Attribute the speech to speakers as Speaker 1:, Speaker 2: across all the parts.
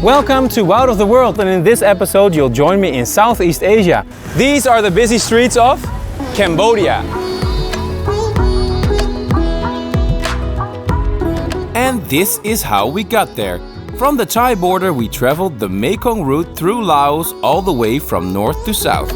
Speaker 1: Welcome to Wout of the World, and in this episode you'll join me in Southeast Asia. These are the busy streets of Cambodia.
Speaker 2: And this is how we got there. From the Thai border we traveled the Mekong route through Laos all the way from north to south.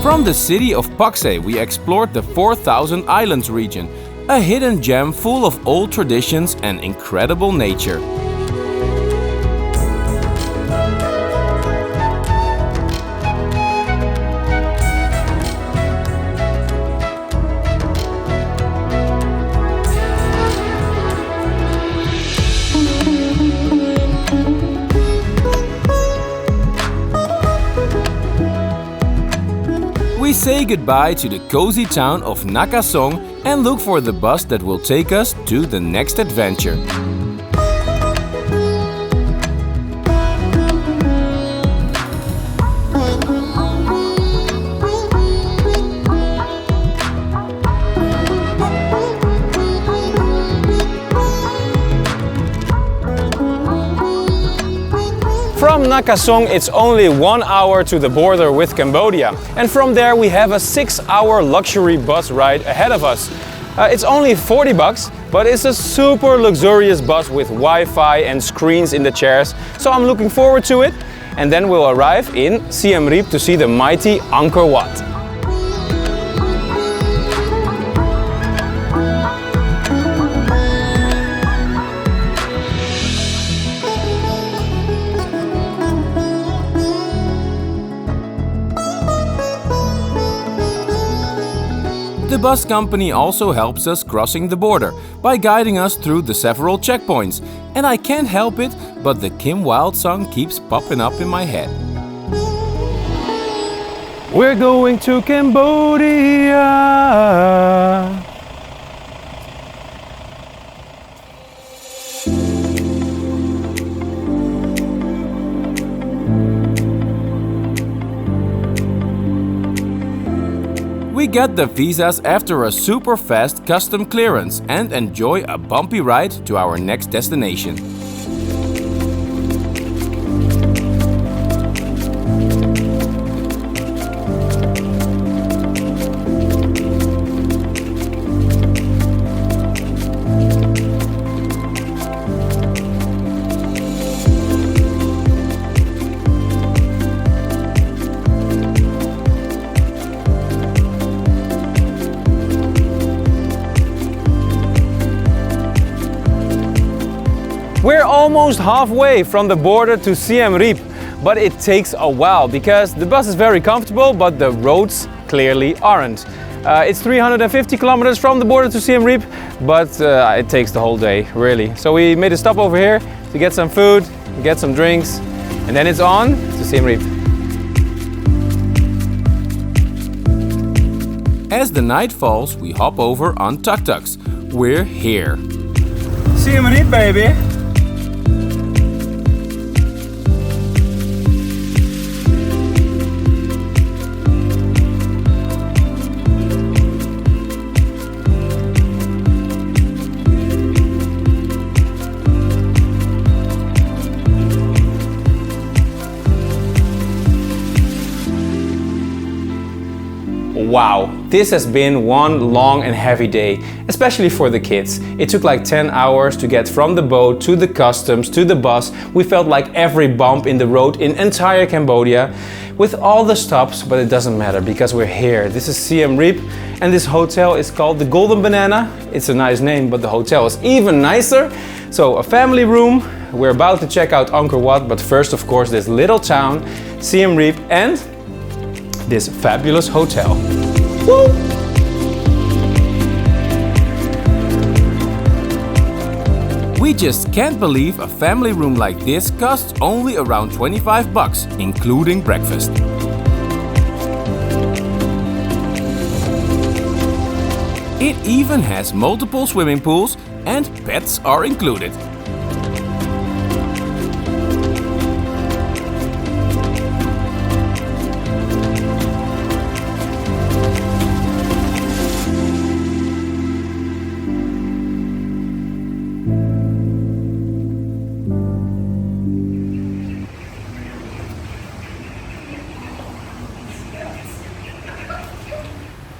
Speaker 2: From the city of Pakse, we explored the 4,000 Islands region, a hidden gem full of old traditions and incredible nature. We say goodbye to the cozy town of Nakasong and look for the bus that will take us to the next adventure.
Speaker 1: From Nakasong, it's only 1 hour to the border with Cambodia. And from there we have a 6-hour luxury bus ride ahead of us. It's only $40, but it's a super luxurious bus with Wi-Fi and screens in the chairs. So I'm looking forward to it. And then we'll arrive in Siem Reap to see the mighty Angkor Wat.
Speaker 2: The bus company also helps us crossing the border by guiding us through the several checkpoints. And I can't help it, but the Kim Wilde song keeps popping up in my head.
Speaker 1: We're going to Cambodia.
Speaker 2: We get the visas after a super fast custom clearance and enjoy a bumpy ride to our next destination.
Speaker 1: We're almost halfway from the border to Siem Reap, but it takes a while because the bus is very comfortable, but the roads clearly aren't. It's 350 kilometers from the border to Siem Reap, but it takes the whole day, really. So we made a stop over here to get some food, get some drinks, and then it's on to Siem Reap.
Speaker 2: As the night falls, we hop over on tuk-tuks. We're here.
Speaker 1: Siem Reap, baby! Wow, this has been one long and heavy day, especially for the kids. It took like 10 hours to get from the boat to the customs to the bus. We felt like every bump in the road in entire Cambodia with all the stops, but it doesn't matter because we're here. This is Siem Reap and this hotel is called the Golden Banana. It's a nice name, but the hotel is even nicer. So a family room. We're about to check out Angkor Wat, but first of course this little town, Siem Reap, and this fabulous hotel. Woo!
Speaker 2: We just can't believe a family room like this costs only around $25, including breakfast. It even has multiple swimming pools and pets are included.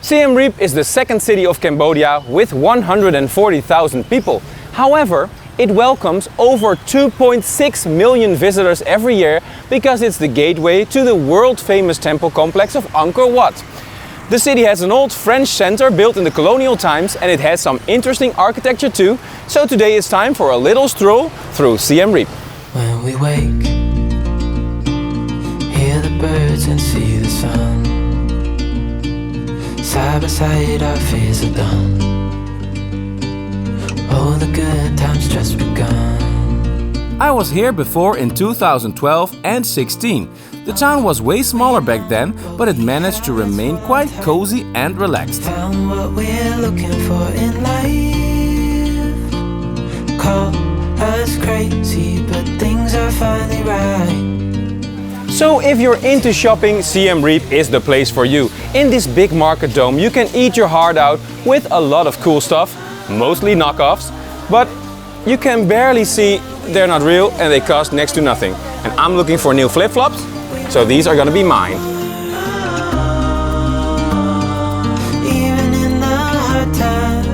Speaker 1: Siem Reap is the second city of Cambodia with 140,000 people. However, it welcomes over 2.6 million visitors every year because it's the gateway to the world-famous temple complex of Angkor Wat. The city has an old French center built in the colonial times and it has some interesting architecture too. So today it's time for a little stroll through Siem Reap.
Speaker 3: When we wake, hear the birds and see the sun. Side by side our fears are done. Oh, the good times just begun.
Speaker 2: I was here before in 2012 and 16. The town was way smaller back then, but it managed to remain quite cozy and relaxed.
Speaker 3: Found what we're looking for in life. Call us crazy, but things are finally right.
Speaker 1: So if you're into shopping, Siem Reap is the place for you. In this big market dome you can eat your heart out with a lot of cool stuff, mostly knockoffs, but you can barely see they're not real and they cost next to nothing. And I'm looking for new flip-flops, so these are gonna be mine.
Speaker 3: Even in the hard times,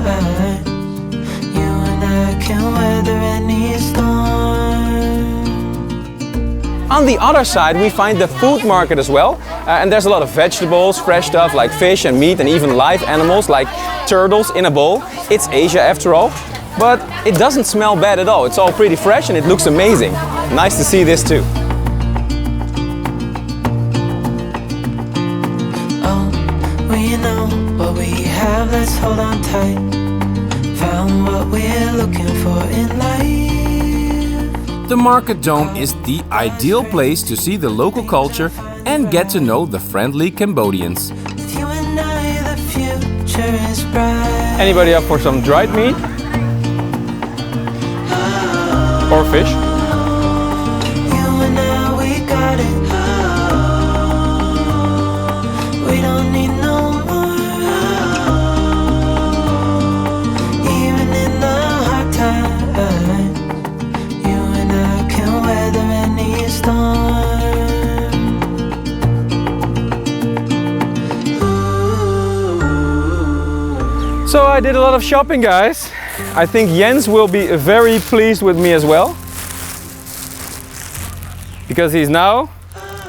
Speaker 3: you and I can weather any storm.
Speaker 1: On the other side we find the food market as well, and there's a lot of vegetables, fresh stuff like fish and meat and even live animals like turtles in a bowl. It's Asia after all, but it doesn't smell bad at all. It's all pretty fresh and it looks amazing. Nice to see this too.
Speaker 3: Oh, we know what we have, let's hold on tight. Found what we're looking for in life.
Speaker 2: The market dome is the ideal place to see the local culture and get to know the friendly Cambodians.
Speaker 3: With you and I, the future is bright.
Speaker 1: Anybody up for some dried meat? Or fish?
Speaker 3: You and I, we got it. We don't need no more. Even in the hard times, you and I can weather any storm.
Speaker 1: So I did a lot of shopping, guys. I think Jens will be very pleased with me as well, because he's now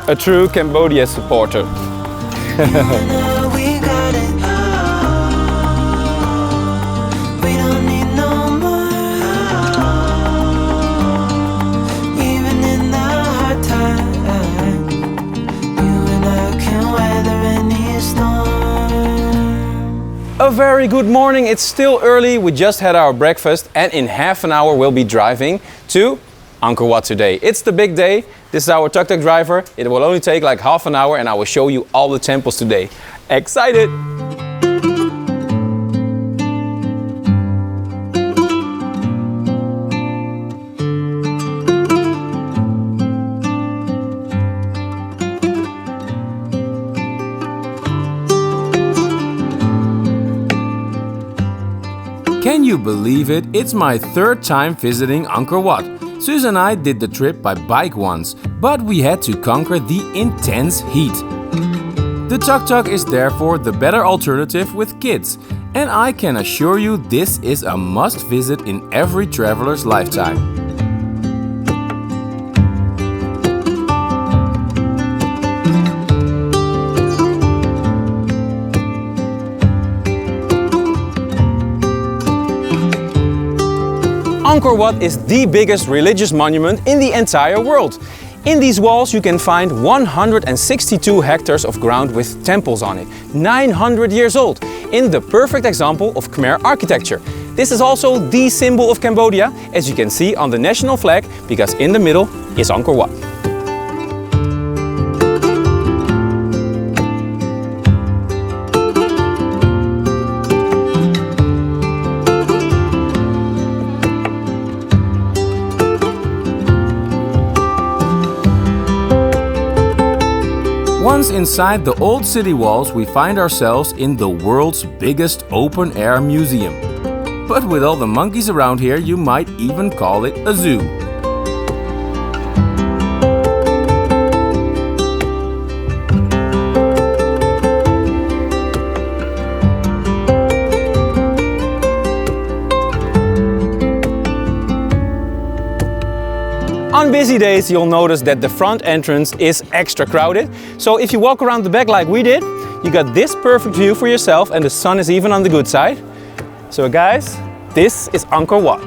Speaker 1: a true Cambodia supporter.
Speaker 3: We got it. We don't need no more. Even in the hard times, you and I can weather any storm.
Speaker 1: A very good morning. It's still early. We just had our breakfast and in half an hour we'll be driving to Angkor Wat today. It's the big day. This is our tuk-tuk driver. It will only take like half an hour and I will show you all the temples today. Excited!
Speaker 2: Can you believe it? It's my third time visiting Angkor Wat. Suze and I did the trip by bike once, but we had to conquer the intense heat. The tuk-tuk is therefore the better alternative with kids, and I can assure you this is a must visit in every traveler's lifetime.
Speaker 1: Angkor Wat is the biggest religious monument in the entire world. In these walls you can find 162 hectares of ground with temples on it, 900 years old, in the perfect example of Khmer architecture. This is also the symbol of Cambodia, as you can see on the national flag, because in the middle is Angkor Wat.
Speaker 2: Once inside the old city walls, we find ourselves in the world's biggest open-air museum. But with all the monkeys around here, you might even call it a zoo.
Speaker 1: On busy days, you'll notice that the front entrance is extra crowded. So if you walk around the back like we did, you got this perfect view for yourself, and the sun is even on the good side. So guys, this is Angkor Wat.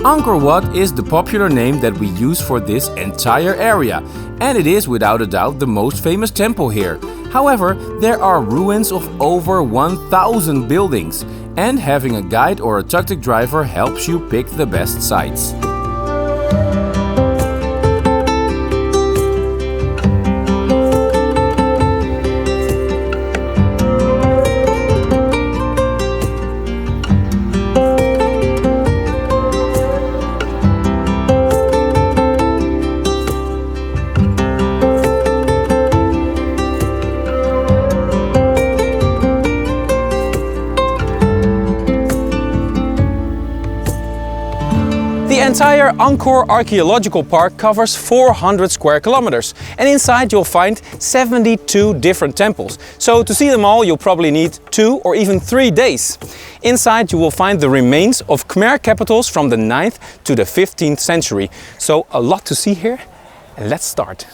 Speaker 2: Angkor Wat is the popular name that we use for this entire area, and it is without a doubt the most famous temple here. However, there are ruins of over 1,000 buildings, and having a guide or a tuk-tuk driver helps you pick the best sites.
Speaker 1: The entire Angkor Archaeological Park covers 400 square kilometers, and inside you'll find 72 different temples. So to see them all, you'll probably need 2 or even 3 days. Inside you will find the remains of Khmer capitals from the 9th to the 15th century. So a lot to see here, and let's start.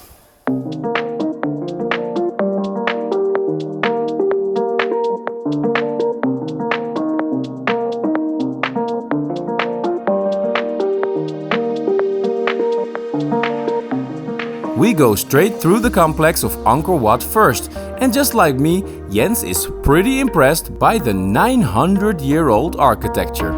Speaker 2: We go straight through the complex of Angkor Wat first, and just like me, Jens is pretty impressed by the 900-year-old architecture.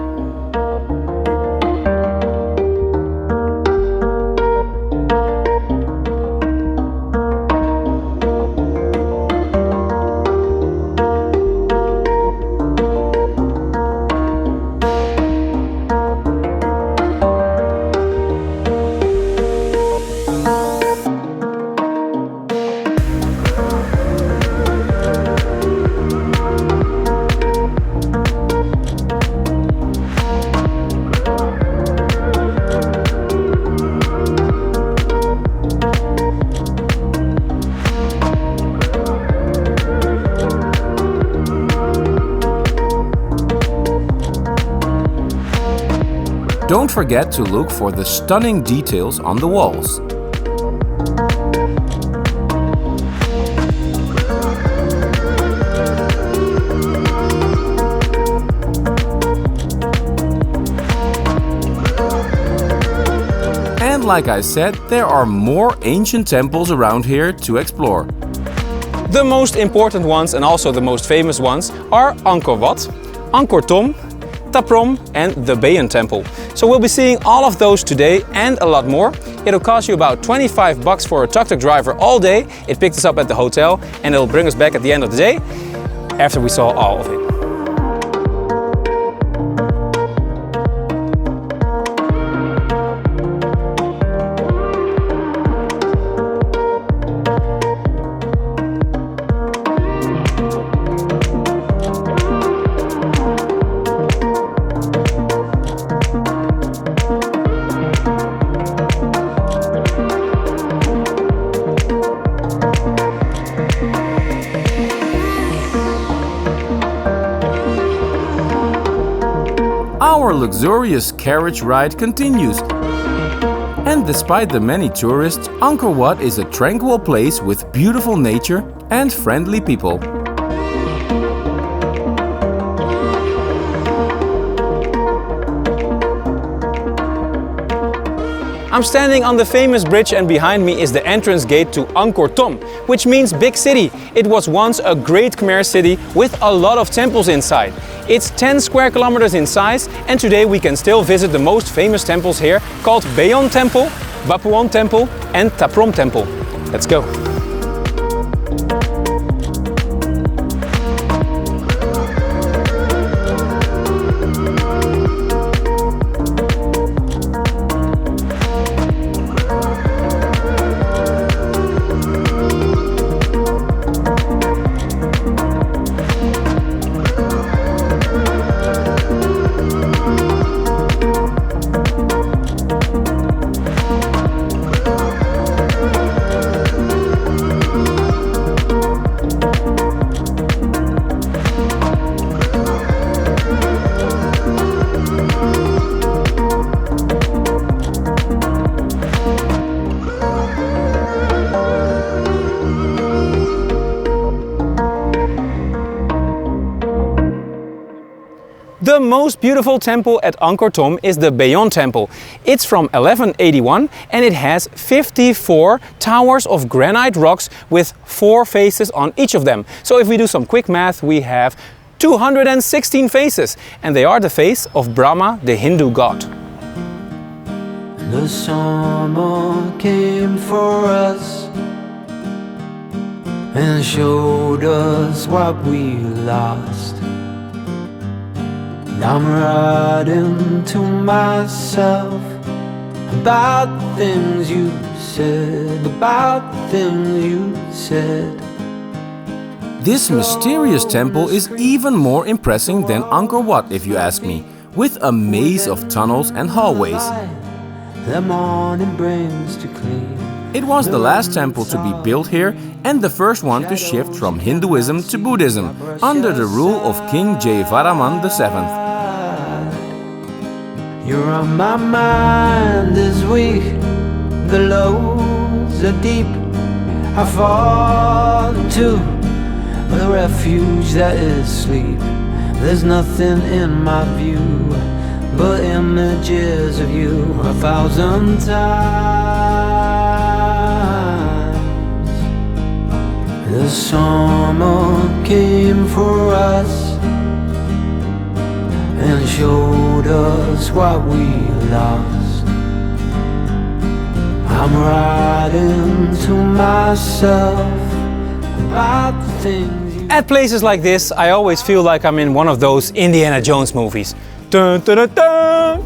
Speaker 2: Don't forget to look for the stunning details on the walls. And like I said, there are more ancient temples around here to explore.
Speaker 1: The most important ones and also the most famous ones are Angkor Wat, Angkor Thom, Taprom and the Bayon Temple. So we'll be seeing all of those today and a lot more. It'll cost you about 25 bucks for a tuk-tuk driver all day. It picked us up at the hotel and it'll bring us back at the end of the day after we saw all of it.
Speaker 2: Our luxurious carriage ride continues. And despite the many tourists, Angkor Wat is a tranquil place with beautiful nature and friendly people.
Speaker 1: I'm standing on the famous bridge and behind me is the entrance gate to Angkor Thom, which means big city. It was once a great Khmer city with a lot of temples inside. It's 10 square kilometers in size and today we can still visit the most famous temples here called Bayon Temple, Bapuon Temple and Taprom Temple. Let's go. The most beautiful temple at Angkor Thom is the Bayon Temple. It's from 1181 and it has 54 towers of granite rocks with 4 faces on each of them. So if we do some quick math, we have 216 faces, and they are the face of Brahma, the Hindu god.
Speaker 3: The summer came for us and showed us what we lost. I'm writing to myself about the things you said, about the things you said.
Speaker 2: This mysterious temple is even more impressive than Angkor Wat, if you ask me, with a maze of tunnels and hallways.
Speaker 3: The morning brings to clean.
Speaker 2: It was the last temple to be built here and the first one to shift from Hinduism to Buddhism under the rule of King Jayavaraman VII.
Speaker 3: You're on my mind this week. The lows are deep. I fall into the refuge that is sleep. There's nothing in my view but images of you 1,000 times. The summer came for us and showed us what we lost. I'm writing to myself about the things you...
Speaker 1: At places like this, I always feel like I'm in one of those Indiana Jones movies. Dun, dun, dun, dun.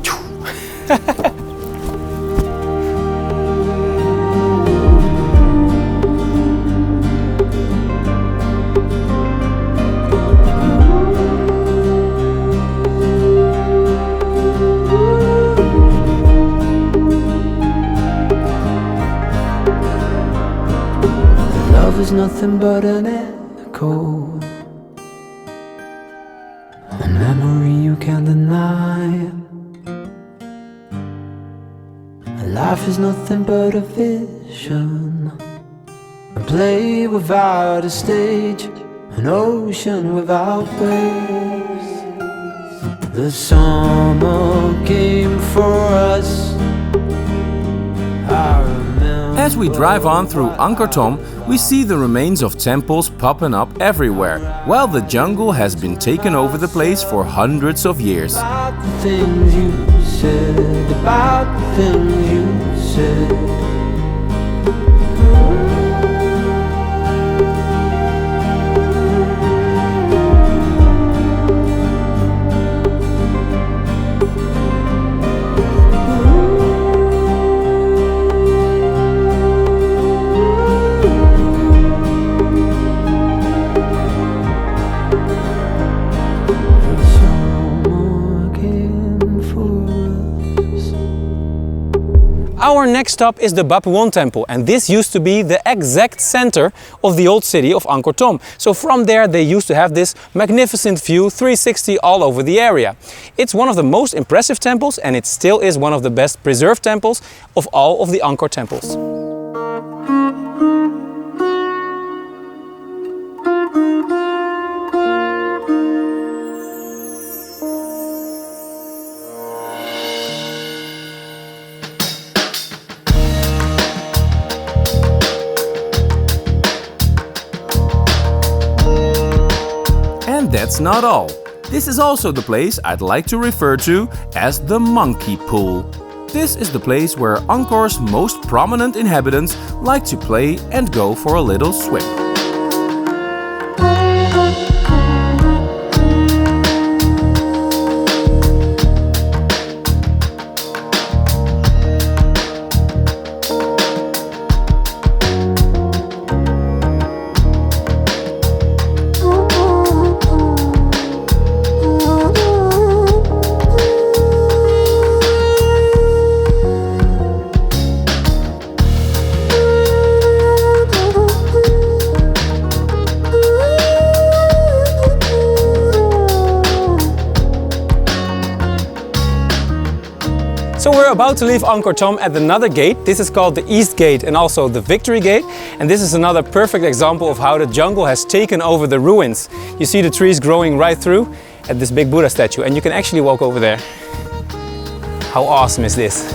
Speaker 3: Love is nothing but an echo, a memory you can't deny. Life is nothing but a vision, a play without a stage, an ocean without waves. The summer came for us. I remember.
Speaker 2: As we drive on through Angkor Thom, we see the remains of temples popping up everywhere, while the jungle has been taken over the place for hundreds of years.
Speaker 3: About the things you said, about the things you said.
Speaker 1: Our next stop is the Bapuon Temple, and this used to be the exact center of the old city of Angkor Thom. So from there they used to have this magnificent view 360 all over the area. It's one of the most impressive temples and it still is one of the best preserved temples of all of the Angkor temples.
Speaker 2: And that's not all. This is also the place I'd like to refer to as the Monkey Pool. This is the place where Angkor's most prominent inhabitants like to play and go for a little swim.
Speaker 1: So we're about to leave Angkor Thom at another gate. This is called the East Gate and also the Victory Gate. And this is another perfect example of how the jungle has taken over the ruins. You see the trees growing right through at this big Buddha statue, and you can actually walk over there. How awesome is this?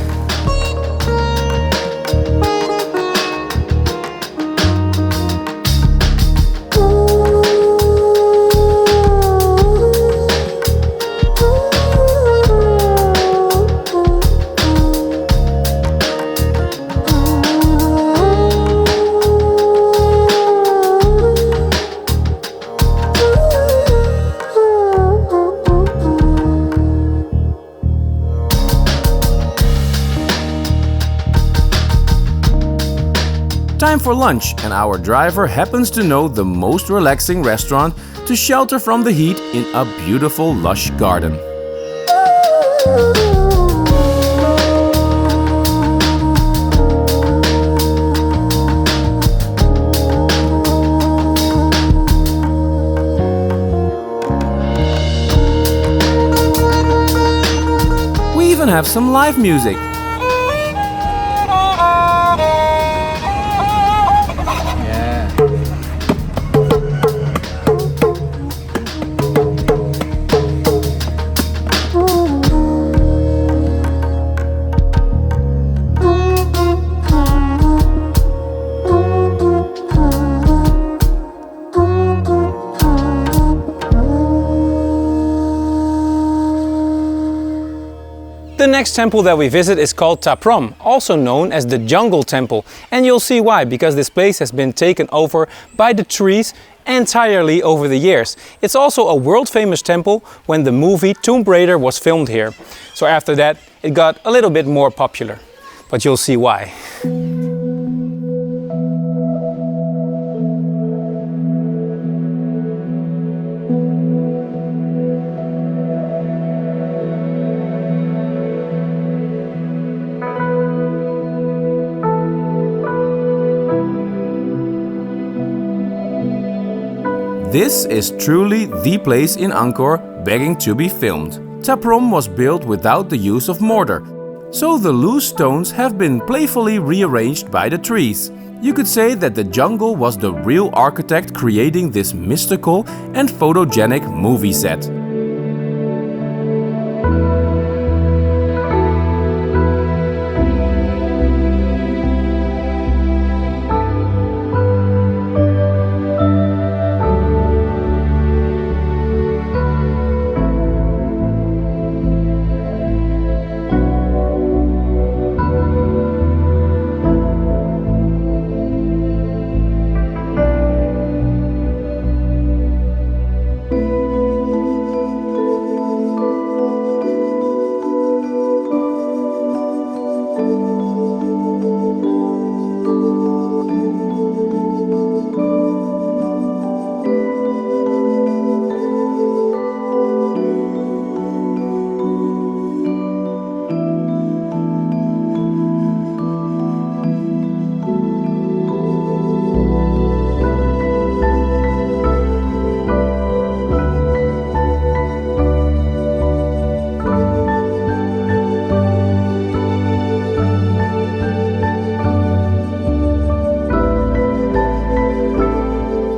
Speaker 2: Time for lunch, and our driver happens to know the most relaxing restaurant to shelter from the heat in a beautiful lush garden. We even have some live music.
Speaker 1: The next temple that we visit is called Ta Prohm, also known as the Jungle Temple. And you'll see why, because this place has been taken over by the trees entirely over the years. It's also a world famous temple when the movie Tomb Raider was filmed here. So after that it got a little bit more popular, but you'll see why.
Speaker 2: This is truly the place in Angkor begging to be filmed. Ta Prohm was built without the use of mortar, so the loose stones have been playfully rearranged by the trees. You could say that the jungle was the real architect creating this mystical and photogenic movie set.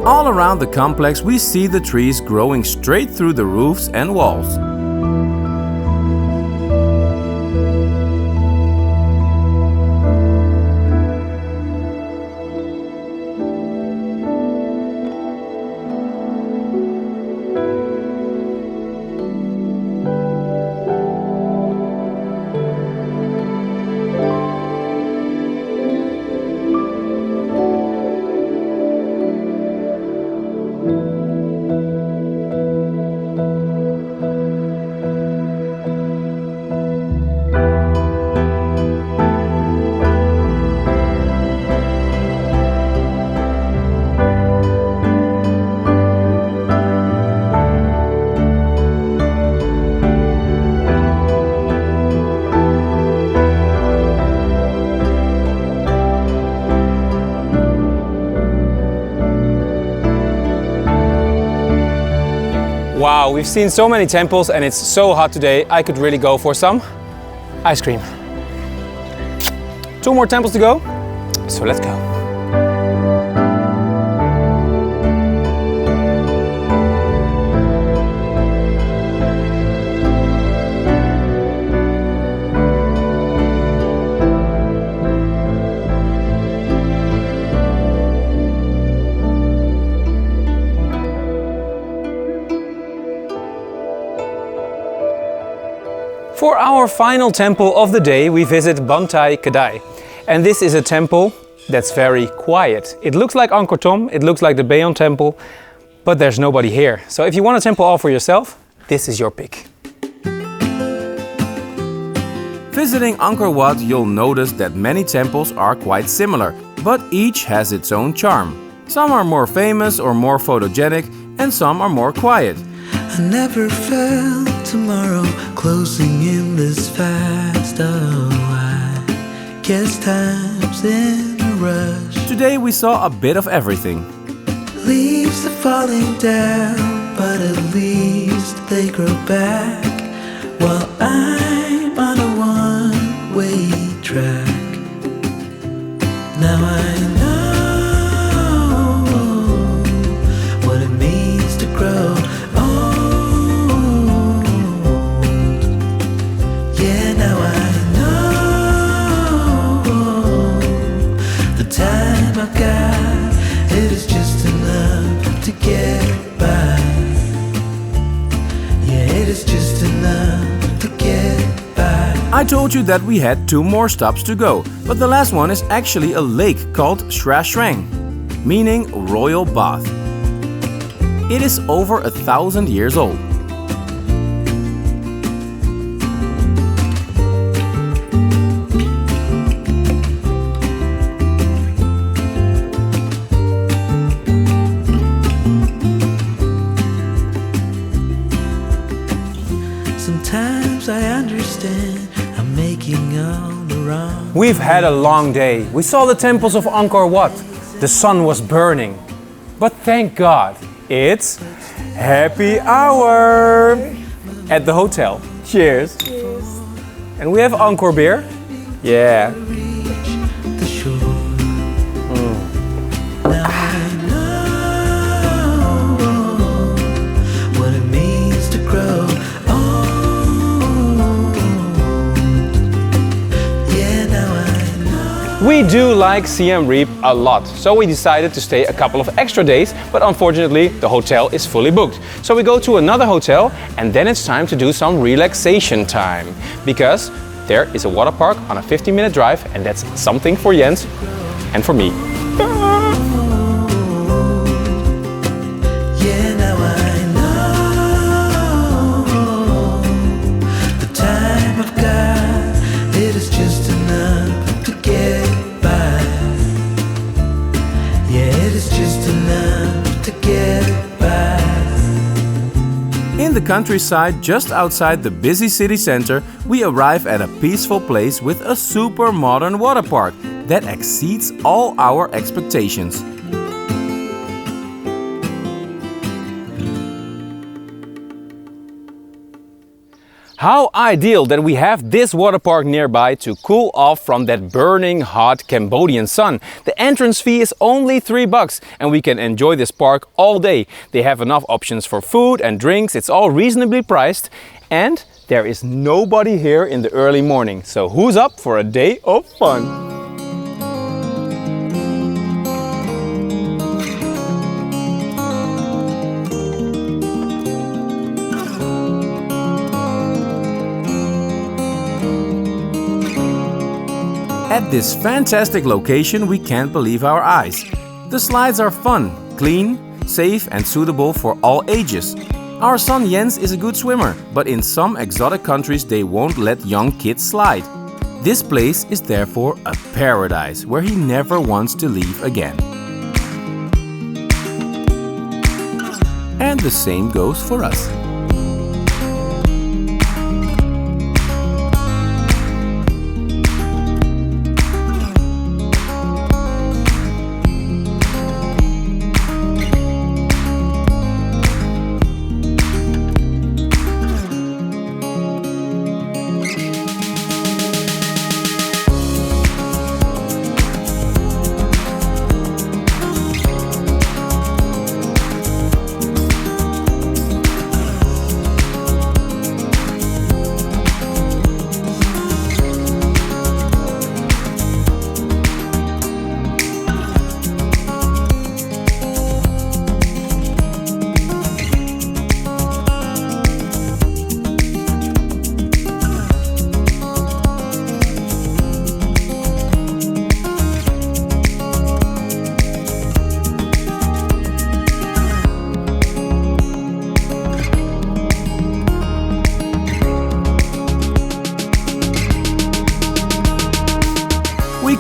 Speaker 2: All around the complex we see the trees growing straight through the roofs and walls.
Speaker 1: Wow, we've seen so many temples and it's so hot today, I could really go for some ice cream. 2 more temples to go, so let's go. For our final temple of the day, we visit Bantai Kadai. And this is a temple that's very quiet. It looks like Angkor Thom, it looks like the Bayon temple, but there's nobody here. So if you want a temple all for yourself, this is your pick.
Speaker 2: Visiting Angkor Wat, you'll notice that many temples are quite similar, but each has its own charm. Some are more famous or more photogenic, and some are more quiet.
Speaker 3: I never felt tomorrow closing in this fast. Oh, I guess time's in a rush.
Speaker 2: Today we saw a bit of everything.
Speaker 3: Leaves are falling down, but at least they grow back. While I'm on a one-way track. Now I know what it means to grow.
Speaker 2: I told you that we had 2 more stops to go, but the last one is actually a lake called Shra Shrang, meaning royal bath. It is over 1,000 years old.
Speaker 3: Sometimes I understand I'm making all the wrong.
Speaker 1: We've had a long day. We saw the temples of Angkor Wat. The sun was burning. But thank God, it's happy hour at the hotel. Cheers. Cheers. And we have Angkor beer. Yeah.
Speaker 3: The shore. Now I know what it means to grow.
Speaker 1: We do like Siem Reap a lot, so we decided to stay a couple of extra days, but unfortunately the hotel is fully booked. So we go to another hotel and then it's time to do some relaxation time. Because there is a water park on a 15-minute drive and that's something for Jens and for me.
Speaker 2: In the countryside, just outside the busy city center, we arrive at a peaceful place with a super modern water park that exceeds all our expectations.
Speaker 1: How ideal that we have this water park nearby to cool off from that burning hot Cambodian sun. The entrance fee is only $3 and we can enjoy this park all day. They have enough options for food and drinks, it's all reasonably priced and there is nobody here in the early morning. So who's up for a day of fun?
Speaker 2: At this fantastic location, we can't believe our eyes. The slides are fun, clean, safe and suitable for all ages. Our son Jens is a good swimmer, but in some exotic countries they won't let young kids slide. This place is therefore a paradise where he never wants to leave again. And the same goes for us.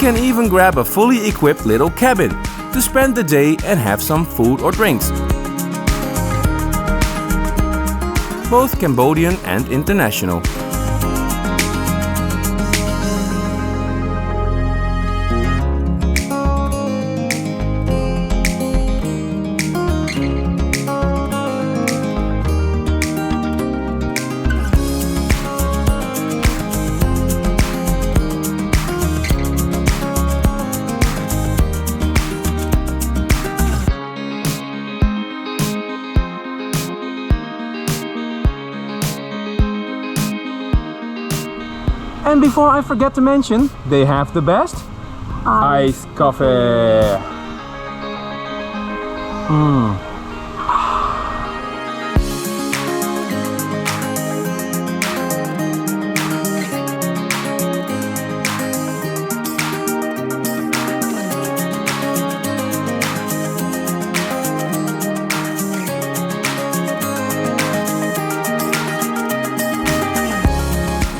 Speaker 2: can even grab a fully equipped little cabin to spend the day and have some food or drinks. Both Cambodian and international.
Speaker 1: And before I forget to mention, they have the best iced coffee.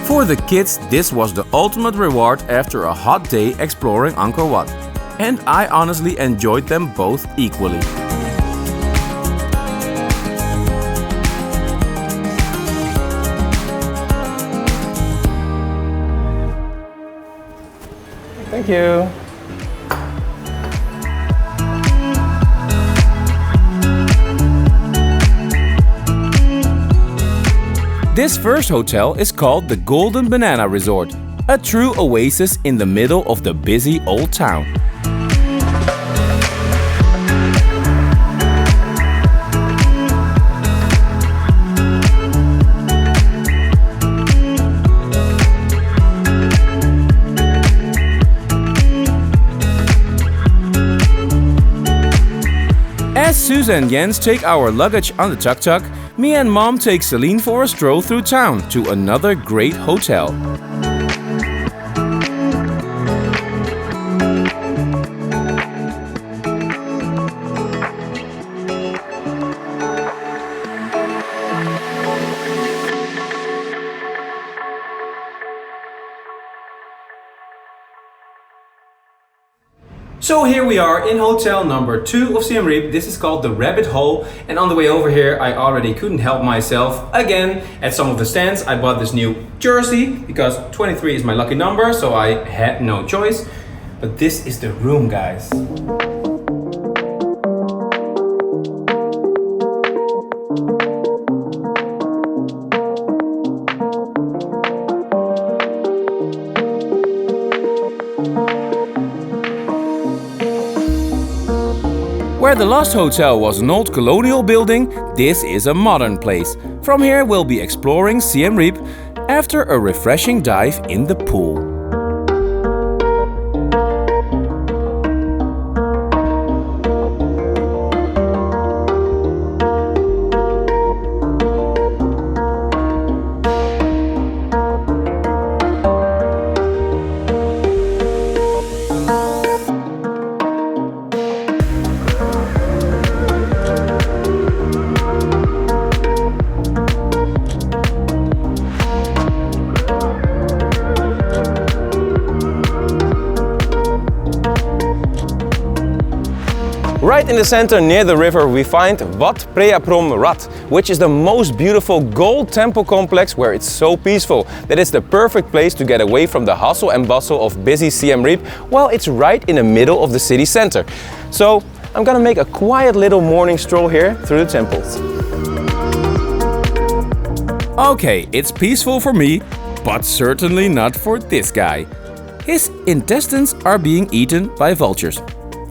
Speaker 2: For the kids, this was the ultimate reward after a hot day exploring Angkor Wat. And I honestly enjoyed them both equally.
Speaker 1: Thank you.
Speaker 2: This first hotel is called the Golden Banana Resort, a true oasis in the middle of the busy old town. As Suze and Jens take our luggage on the tuk-tuk, me and Mom take Celine for a stroll through town to another great hotel.
Speaker 1: So here we are in hotel number 2 of Siem Reap. This is called the Rabbit Hole, and on the way over here I already couldn't help myself. Again, at some of the stands I bought this new jersey because 23 is my lucky number, so I had no choice. But this is the room, guys.
Speaker 2: Where the Lost Hotel was an old colonial building, this is a modern place. From here we'll be exploring Siem Reap after a refreshing dive in the pool.
Speaker 1: Right in the center near the river we find Wat Preaprom Rat, which is the most beautiful gold temple complex where it's so peaceful that it's the perfect place to get away from the hustle and bustle of busy Siem Reap while it's right in the middle of the city center. So I'm gonna make a quiet little morning stroll here through the temples.
Speaker 2: Okay, it's peaceful for me, but certainly not for this guy. His intestines are being eaten by vultures.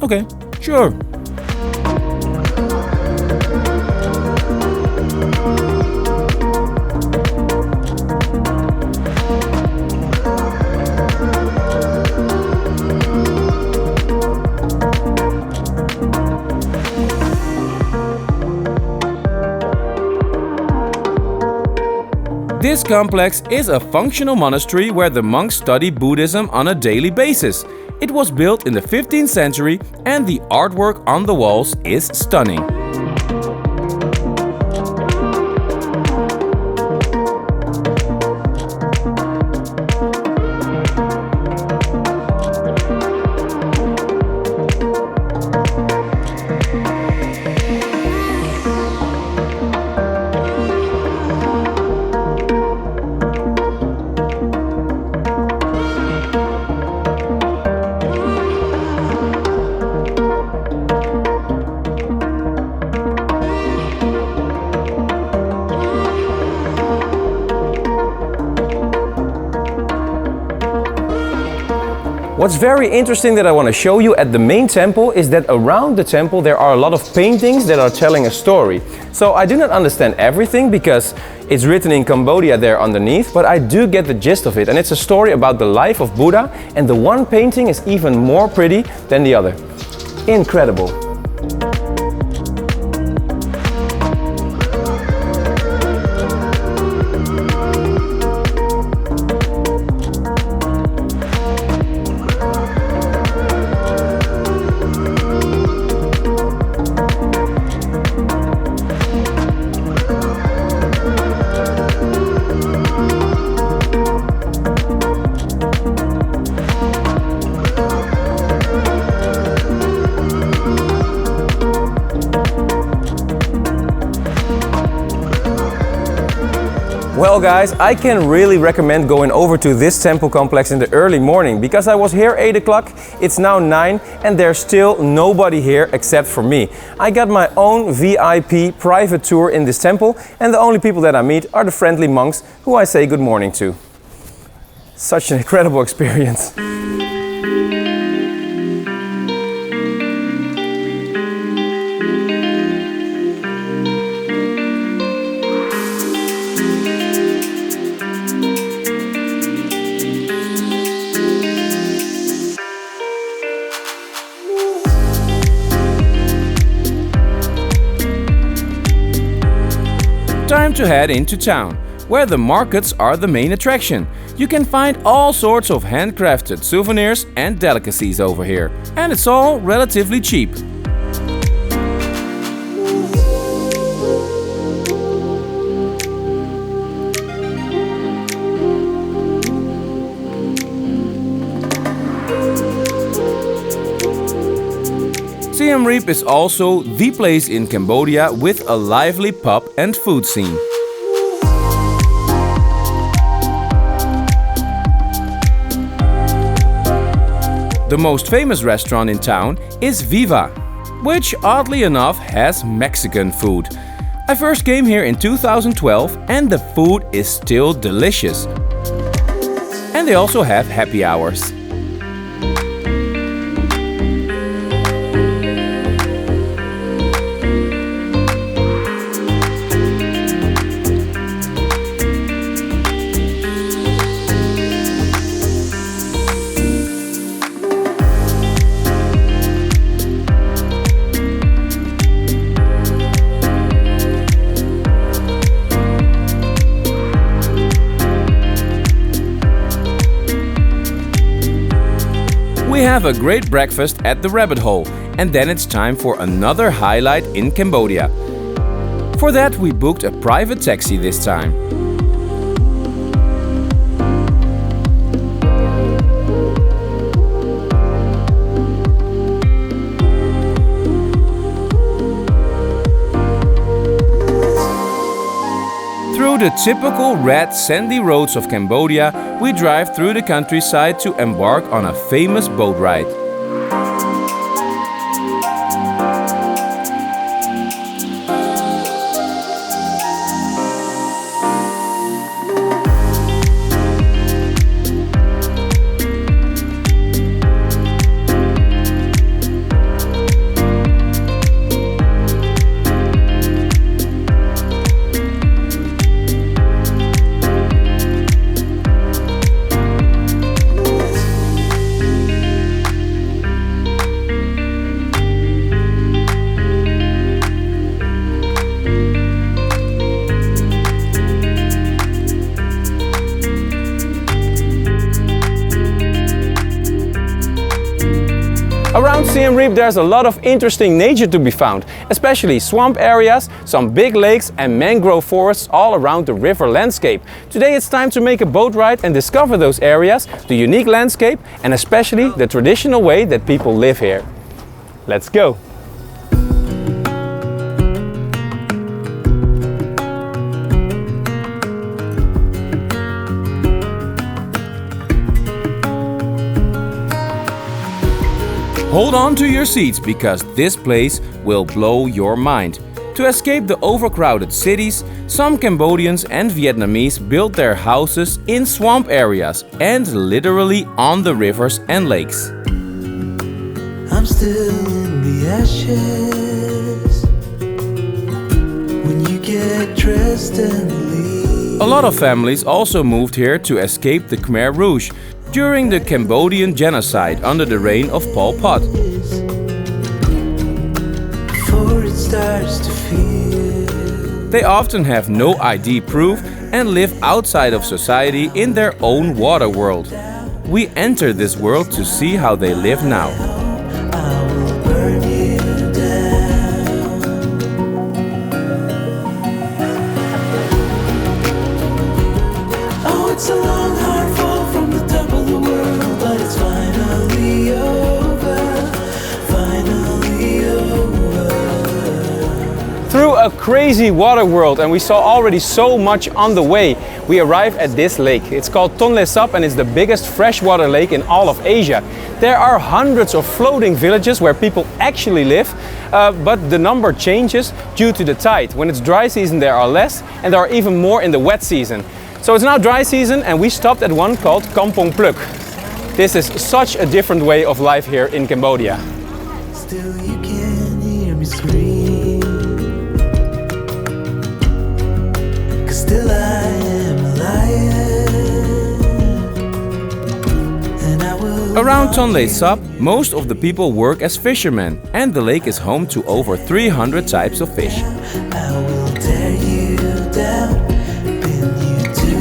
Speaker 2: Okay, sure. This complex is a functional monastery where the monks study Buddhism on a daily basis. It was built in the 15th century and the artwork on the walls is stunning.
Speaker 1: What's very interesting that I want to show you at the main temple is that around the temple there are a lot of paintings that are telling a story. So I do not understand everything because it's written in Cambodia there underneath, but I do get the gist of it, and it's a story about the life of Buddha, and the one painting is even more pretty than the other. Incredible. Well guys, I can really recommend going over to this temple complex in the early morning because I was here 8 o'clock, it's now 9 and there's still nobody here except for me. I got my own VIP private tour in this temple and the only people that I meet are the friendly monks who I say good morning to. Such an incredible experience.
Speaker 2: Time to head into town, where the markets are the main attraction. You can find all sorts of handcrafted souvenirs and delicacies over here, and it's all relatively cheap. Siem Reap is also the place in Cambodia with a lively pub and food scene. The most famous restaurant in town is Viva, which oddly enough has Mexican food. I first came here in 2012 and the food is still delicious. And they also have happy hours. We have a great breakfast at the Rabbit Hole, and then it's time for another highlight in Cambodia. For that we booked a private taxi this time. Through the typical red sandy roads of Cambodia, we drive through the countryside to embark on a famous boat ride.
Speaker 1: Around Siem Reap there's a lot of interesting nature to be found, especially swamp areas, some big lakes and mangrove forests all around the river landscape. Today it's time to make a boat ride and discover those areas, the unique landscape and especially the traditional way that people live here. Let's go!
Speaker 2: Hold on to your seats because this place will blow your mind. To escape the overcrowded cities, some Cambodians and Vietnamese built their houses in swamp areas and literally on the rivers and lakes.
Speaker 3: I'm still in the ashes when you get dressed and leave.
Speaker 2: A lot of families also moved here to escape the Khmer Rouge during the Cambodian genocide under the reign of Pol Pot.
Speaker 3: Before it starts to feel.
Speaker 2: They often have no ID proof and live outside of society in their own water world. We enter this world to see how they live now.
Speaker 3: I will burn you down. Oh, it's a long hard fall from the top of the world, but it's finally over. Finally over.
Speaker 1: Through a crazy water world, and we saw already so much on the way, we arrived at this lake. It's called Tonle Sap and it's the biggest freshwater lake in all of Asia. There are hundreds of floating villages where people actually live, but the number changes due to the tide. When it's dry season there are less, and there are even more in the wet season. So it's now dry season and we stopped at one called Kampong Phluk. This is such a different way of life here in Cambodia.
Speaker 3: Still you can hear me scream. 'Cause still I am a lion. And I will
Speaker 2: Around Tonle Sap, most of the people work as fishermen, and the lake is home to over 300 types of fish.
Speaker 3: I will tear you down, pin you to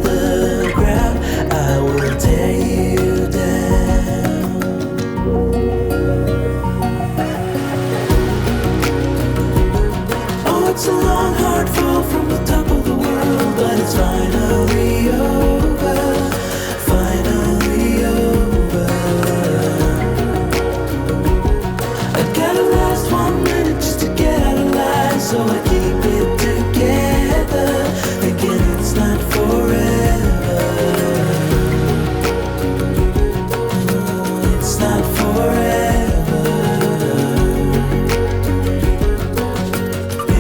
Speaker 3: the ground. I will tear you down. Oh, it's a long hard fall from the top of the world, but it's finally over. Finally over. I gotta last 1 minute just to get out of line, so I keep it together, thinking it's not forever. Oh, it's not forever.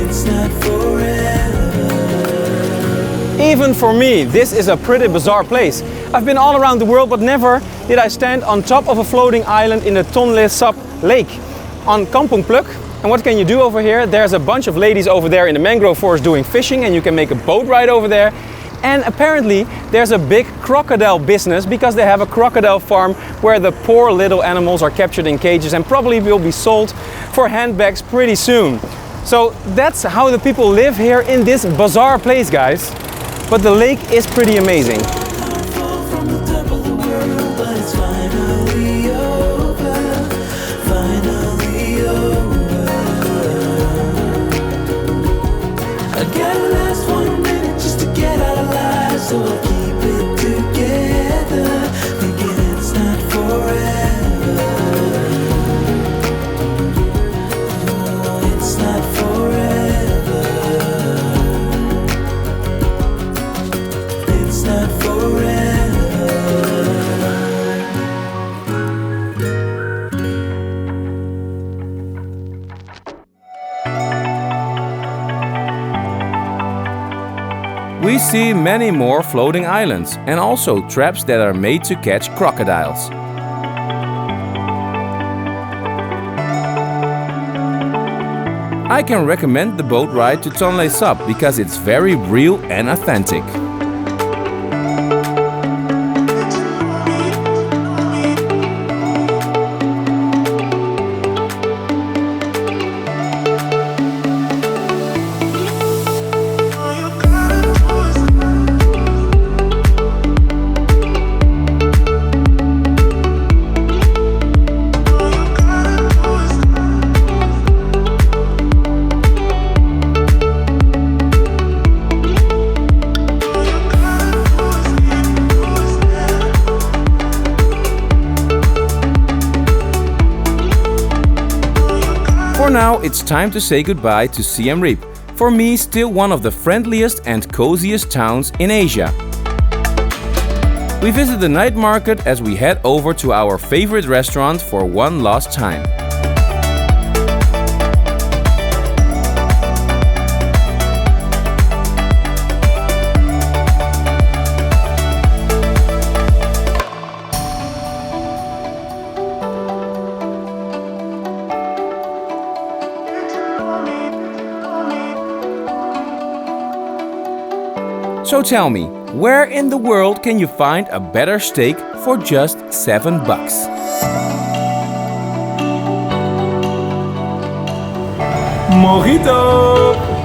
Speaker 3: It's not forever.
Speaker 1: Even for me, this is a pretty bizarre place. I've been all around the world, but never did I stand on top of a floating island in the Tonle Sap Lake on Kampong Phluk. And what can you do over here? There's a bunch of ladies over there in the mangrove forest doing fishing, and you can make a boat ride over there. And apparently there's a big crocodile business because they have a crocodile farm where the poor little animals are captured in cages and probably will be sold for handbags pretty soon. So that's how the people live here in this bizarre place, guys. But the lake is pretty amazing.
Speaker 3: Fall from the top of the world, but it's finally over. Finally over. I gotta last 1 minute just to get out of line, so I'll keep it together, thinking it's not forever. Oh, it's not forever. It's not forever.
Speaker 2: We see many more floating islands and also traps that are made to catch crocodiles. I can recommend the boat ride to Tonle Sap because it's very real and authentic. For now, it's time to say goodbye to Siem Reap. For me, still one of the friendliest and coziest towns in Asia. We visit the night market as we head over to our favorite restaurant for one last time. So tell me, where in the world can you find a better steak for just $7?
Speaker 1: Mojito!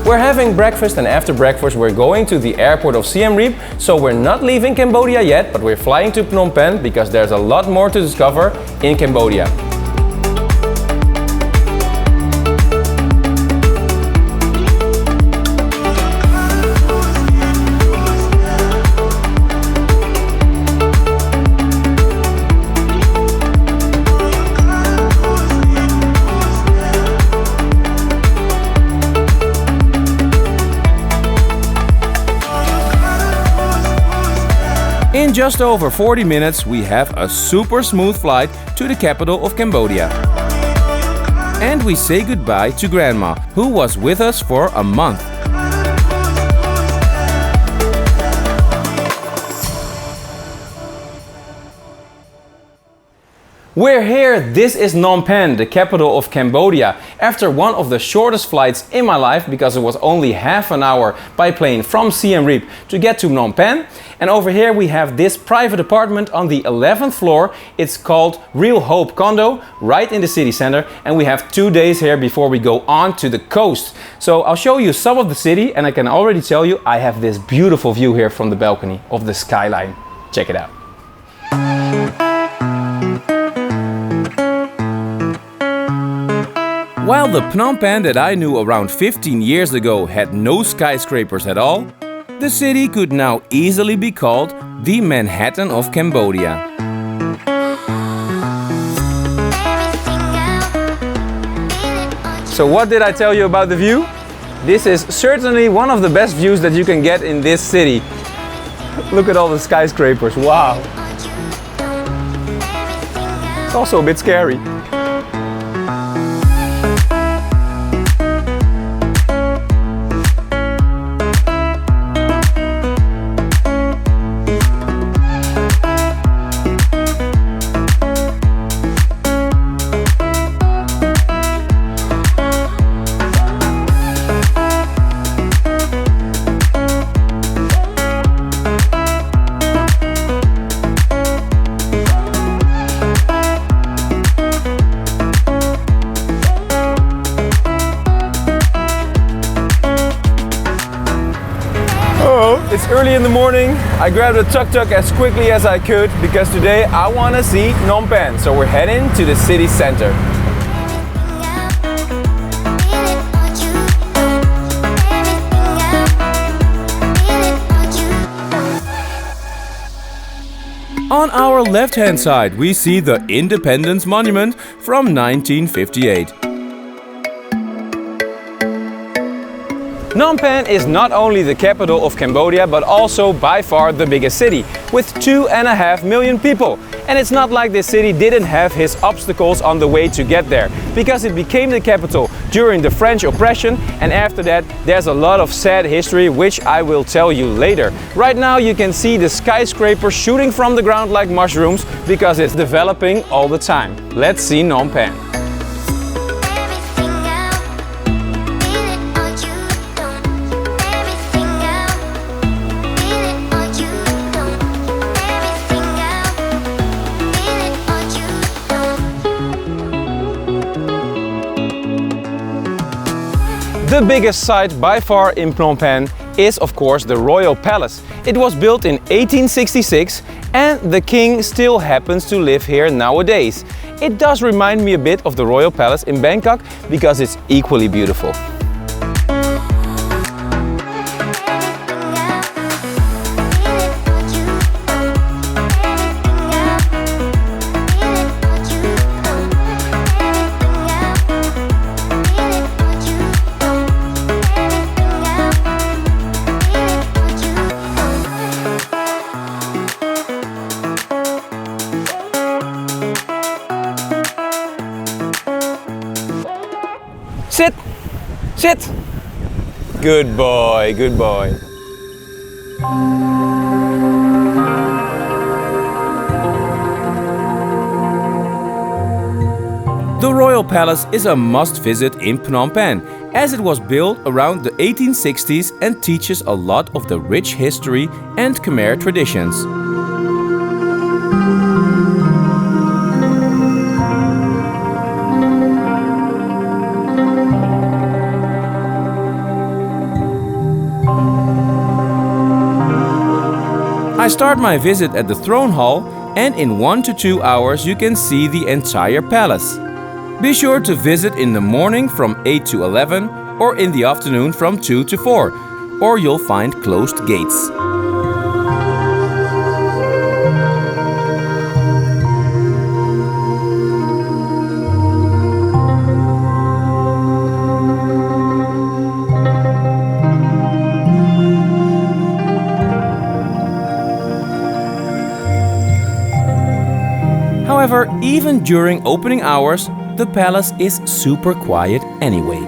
Speaker 1: We're having breakfast, and after breakfast we're going to the airport of Siem Reap. So we're not leaving Cambodia yet, but we're flying to Phnom Penh because there's a lot more to discover in Cambodia.
Speaker 2: In just over 40 minutes, we have a super smooth flight to the capital of Cambodia. And we say goodbye to Grandma, who was with us for a month.
Speaker 1: We're here, this is Phnom Penh, the capital of Cambodia, after one of the shortest flights in my life because it was only half an hour by plane from Siem Reap to get to Phnom Penh. And over here we have this private apartment on the 11th floor. It's called Real Hope Condo, right in the city center, and we have 2 days here before we go on to the coast. So I'll show you some of the city, and I can already tell you I have this beautiful view here from the balcony of the skyline. Check it out.
Speaker 2: While the Phnom Penh that I knew around 15 years ago had no skyscrapers at all, the city could now easily be called the Manhattan of Cambodia.
Speaker 1: So what did I tell you about the view? This is certainly one of the best views that you can get in this city. Look at all the skyscrapers, wow! It's also a bit scary. It's early in the morning. I grabbed a tuk-tuk as quickly as I could because today I want to see Phnom Penh. So we're heading to the city center.
Speaker 2: On our left-hand side, we see the Independence Monument from 1958.
Speaker 1: Phnom Penh is not only the capital of Cambodia, but also by far the biggest city, with 2.5 million people. And it's not like this city didn't have its obstacles on the way to get there, because it became the capital during the French oppression, and after that there's a lot of sad history which I will tell you later. Right now you can see the skyscrapers shooting from the ground like mushrooms because it's developing all the time. Let's see Phnom Penh. The biggest site by far in Phnom Penh is of course the Royal Palace. It was built in 1866 and the king still happens to live here nowadays. It does remind me a bit of the Royal Palace in Bangkok because it's equally beautiful. Sit! Sit! Good boy, good boy.
Speaker 2: The Royal Palace is a must-visit in Phnom Penh, as it was built around the 1860s and teaches a lot of the rich history and Khmer traditions. I start my visit at the throne hall, and in 1 to 2 hours you can see the entire palace. Be sure to visit in the morning from 8 to 11 or in the afternoon from 2 to 4, or you'll find closed gates. However, even during opening hours, the palace is super quiet anyway.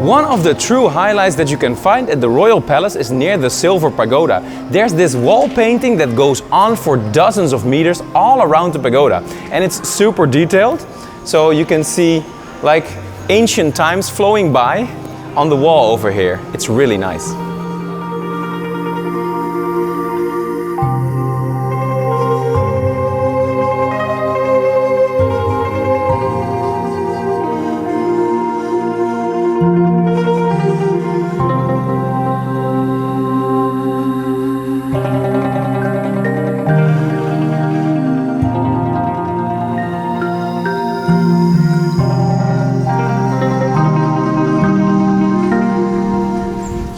Speaker 1: One of the true highlights that you can find at the Royal Palace is near the Silver Pagoda. There's this wall painting that goes on for dozens of meters all around the pagoda. And it's super detailed, so you can see like ancient times flowing by on the wall over here. It's really nice.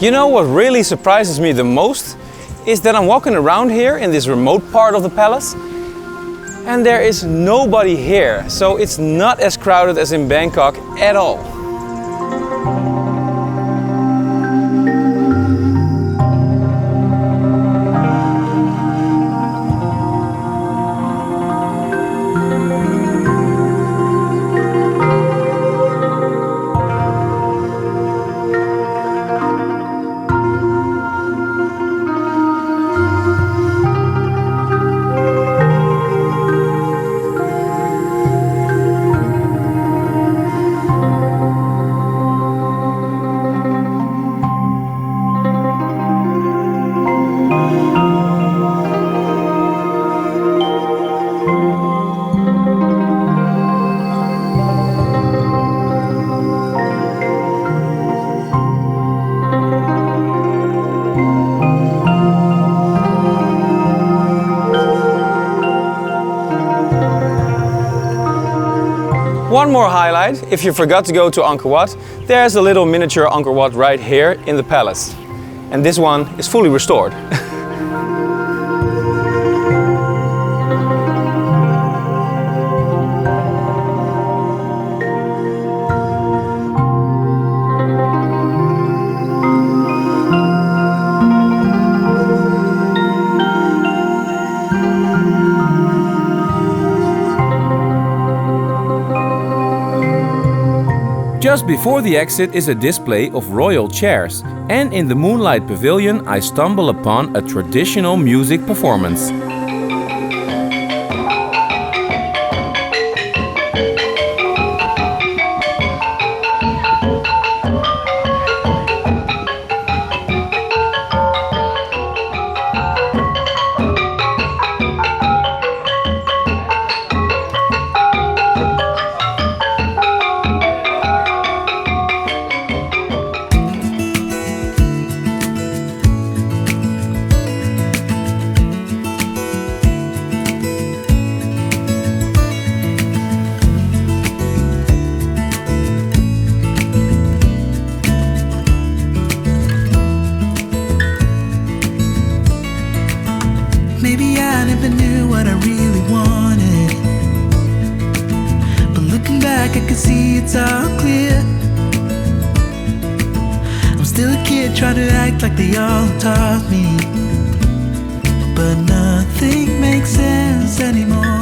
Speaker 1: You know what really surprises me the most is that I'm walking around here in this remote part of the palace and there is nobody here, so it's not as crowded as in Bangkok at all. One more highlight, if you forgot to go to Angkor Wat, there's a little miniature Angkor Wat right here in the palace. And this one is fully restored.
Speaker 2: Just before the exit is a display of royal chairs, and in the Moonlight Pavilion I stumble upon a traditional music performance.
Speaker 3: Maybe I never knew what I really wanted, but looking back I can see it's all clear. I'm still a kid trying to act like they all taught me, but nothing make sense anymore.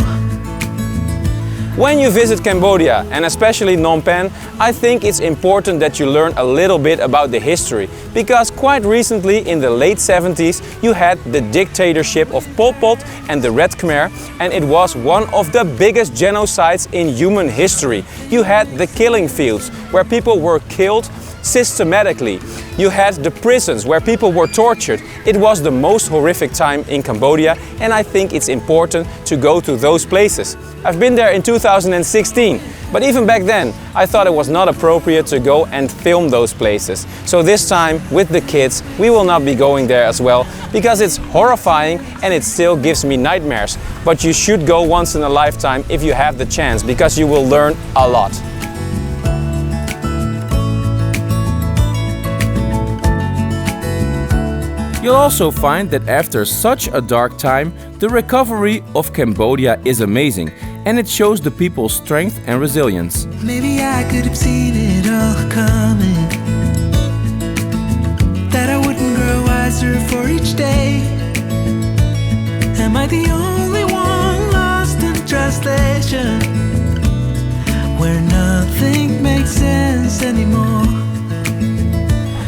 Speaker 1: When you visit Cambodia, and especially Phnom Penh, I think it's important that you learn a little bit about the history, because quite recently, in the late 70s, you had the dictatorship of Pol Pot and the Red Khmer, and it was one of the biggest genocides in human history. You had the killing fields, where people were killed systematically. You had the prisons where people were tortured. It was the most horrific time in Cambodia, and I think it's important to go to those places. I've been there in 2016, but even back then I thought it was not appropriate to go and film those places. So this time with the kids we will not be going there as well, because it's horrifying and it still gives me nightmares. But you should go once in a lifetime if you have the chance, because you will learn a lot.
Speaker 2: You'll also find that after such a dark time, the recovery of Cambodia is amazing, and it shows the people's strength and resilience.
Speaker 3: Maybe I could have seen it all coming, that I wouldn't grow wiser for each day. Am I the only one lost in translation, where nothing makes sense anymore?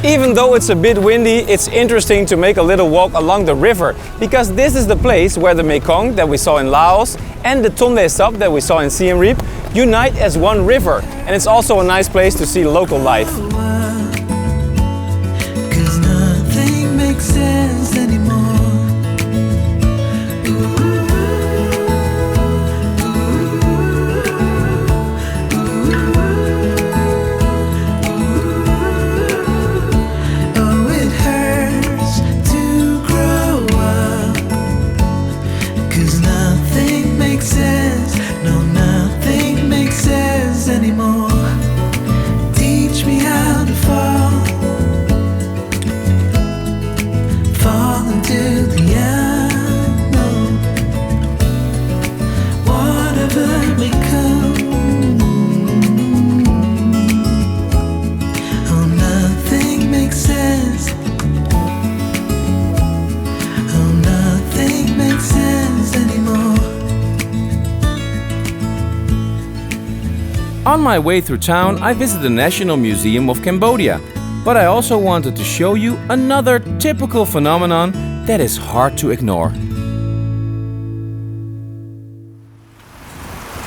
Speaker 1: Even though it's a bit windy, it's interesting to make a little walk along the river, because this is the place where the Mekong that we saw in Laos and the Tonle Sap that we saw in Siem Reap unite as one river, and it's also a nice place to see local life.
Speaker 3: 'Cause nothing makes sense anymore.
Speaker 2: On my way through town, I visited the National Museum of Cambodia, but I also wanted to show you another typical phenomenon that is hard to ignore.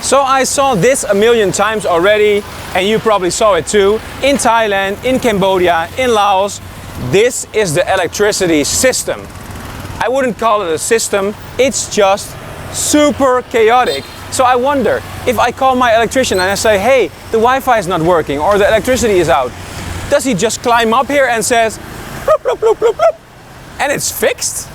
Speaker 1: So I saw this a million times already, and you probably saw it too, in Thailand, in Cambodia, in Laos. This is the electricity system. I wouldn't call it a system, it's just super chaotic. So I wonder, if I call my electrician and I say, hey, the Wi-Fi is not working or the electricity is out, does he just climb up here and says, bloop, bloop, bloop, bloop, bloop, and it's fixed?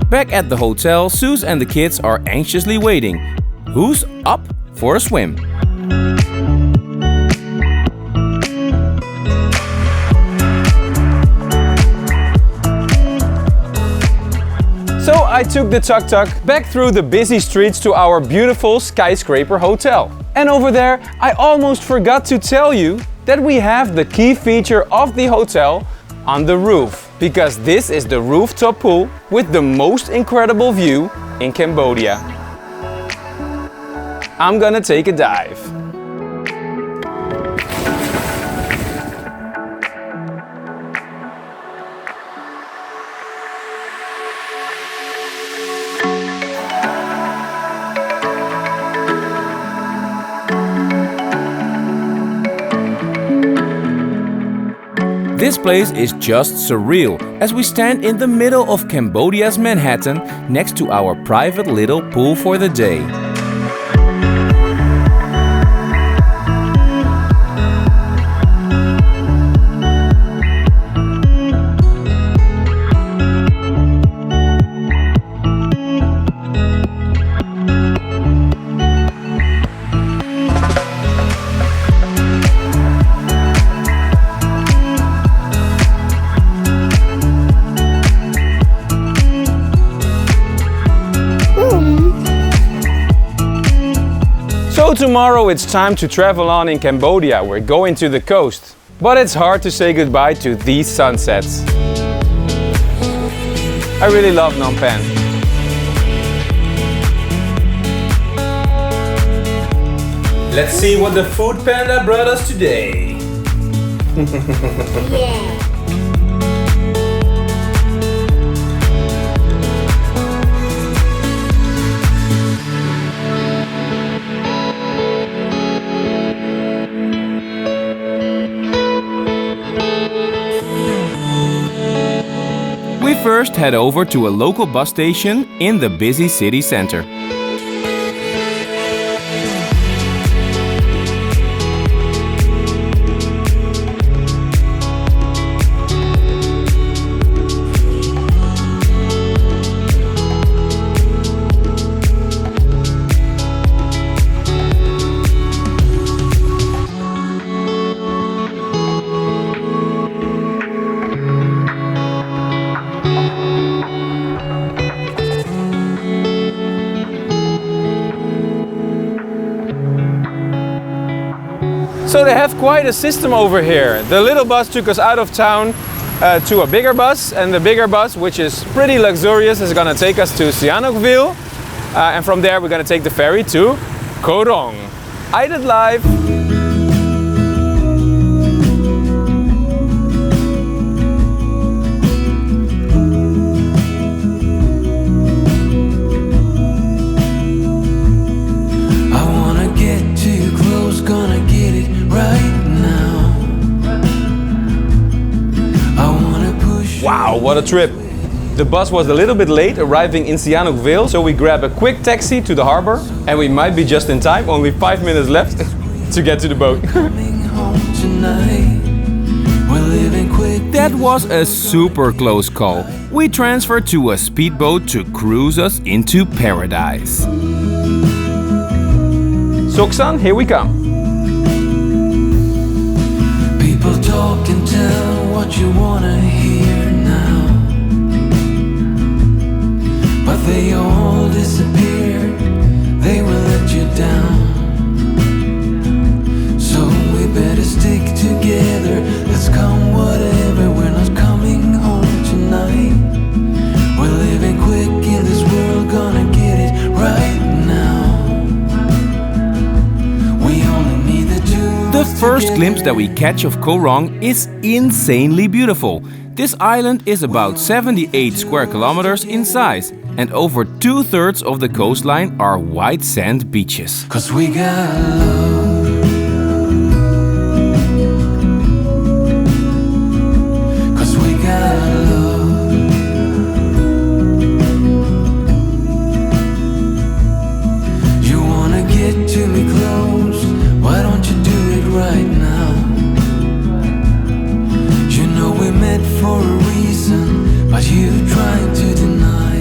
Speaker 2: Back at the hotel, Suze and the kids are anxiously waiting. Who's up for a swim?
Speaker 1: So I took the tuk-tuk back through the busy streets to our beautiful skyscraper hotel. And over there, I almost forgot to tell you that we have the key feature of the hotel on the roof, because this is the rooftop pool with the most incredible view in Cambodia. I'm gonna take a dive.
Speaker 2: This place is just surreal, as we stand in the middle of Cambodia's Manhattan next to our private little pool for the day.
Speaker 1: tomorrow it's time to travel on in Cambodia. We're going to the coast. But it's hard to say goodbye to these sunsets. I really love Phnom Penh. Let's see what the food panda brought us today.
Speaker 4: Yeah.
Speaker 2: We first head over to a local bus station in the busy city center.
Speaker 1: So they have quite a system over here. The little bus took us out of town to a bigger bus, and the bigger bus, which is pretty luxurious, is gonna take us to Sihanoukville, and from there we're gonna take the ferry to Koh Rong. I did live. Wow, what a trip! The bus was a little bit late arriving in Sihanoukville, so we grabbed a quick taxi to the harbor, and we might be just in time, only 5 minutes left to get to the boat.
Speaker 2: That was a super close call. We transferred to a speedboat to cruise us into paradise.
Speaker 1: Soksan, here we come.
Speaker 3: People talk and tell what you wanna hear now, but they all disappear, they will let you down. So we better stick together, let's come whatever, we're not coming home tonight. We're living quick in this world, gonna get it right now. We only need the two.
Speaker 2: The first glimpse that we catch of Koh Rong is insanely beautiful. This island is about 78 square kilometers in size, and over 2/3 of the coastline are white sand beaches.
Speaker 3: 'Cause we got love. 'Cause we got love. You wanna get to me close, why don't you do it right now? You know we met for a reason, but you trying to deny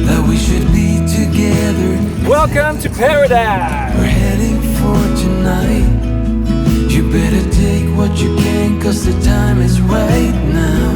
Speaker 3: that we should be together.
Speaker 1: Welcome to paradise!
Speaker 3: We're heading for tonight. You better take what you can, 'cause the time is right now.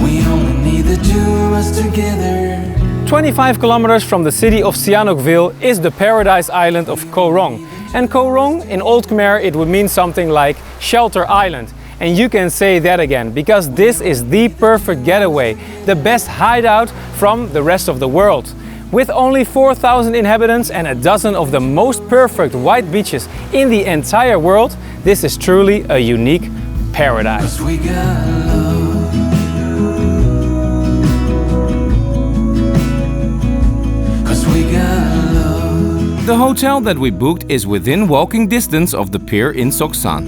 Speaker 3: We only need the two of us together.
Speaker 1: 25 kilometers from the city of Sihanoukville is the paradise island of Koh Rong. And Koh Rong, in Old Khmer, it would mean something like shelter island. And you can say that again, because this is the perfect getaway, the best hideout from the rest of the world. With only 4,000 inhabitants and a dozen of the most perfect white beaches in the entire world, this is truly a unique paradise.
Speaker 3: 'Cause we got love. 'Cause we got love.
Speaker 2: The hotel that we booked is within walking distance of the pier in Soksan.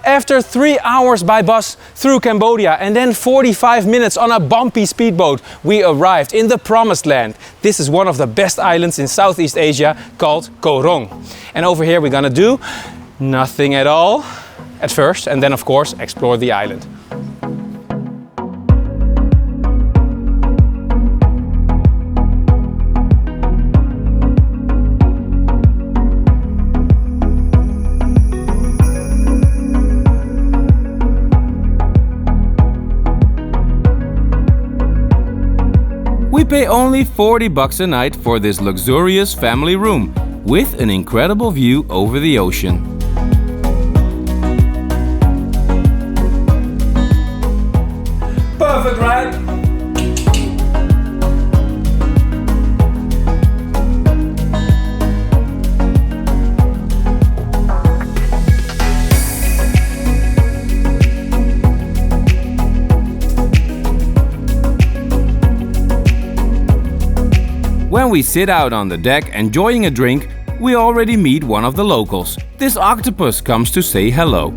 Speaker 1: After 3 hours by bus through Cambodia and then 45 minutes on a bumpy speedboat, we arrived in the promised land. This is one of the best islands in Southeast Asia called Koh Rong. And over here we're gonna do nothing at all at first, and then of course explore the island.
Speaker 2: pay only 40 bucks a night for this luxurious family room with an incredible view over the ocean.
Speaker 1: Perfect, right?
Speaker 2: When we sit out on the deck enjoying a drink, we already meet one of the locals. This octopus comes to say hello.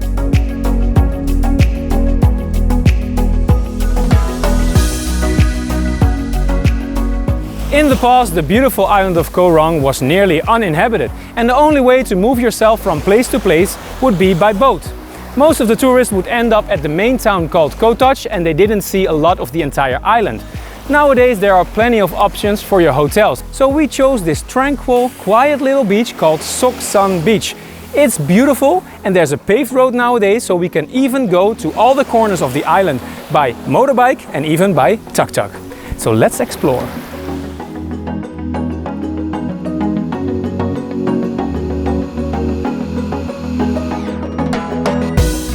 Speaker 1: In the past, the beautiful island of Koh Rong was nearly uninhabited, and the only way to move yourself from place to place would be by boat. Most of the tourists would end up at the main town called Koh Tach, and they didn't see a lot of the entire island. Nowadays there are plenty of options for your hotels, so we chose this tranquil, quiet little beach called Sok San Beach. It's beautiful and there's a paved road nowadays, so we can even go to all the corners of the island by motorbike and even by tuk-tuk. So let's explore.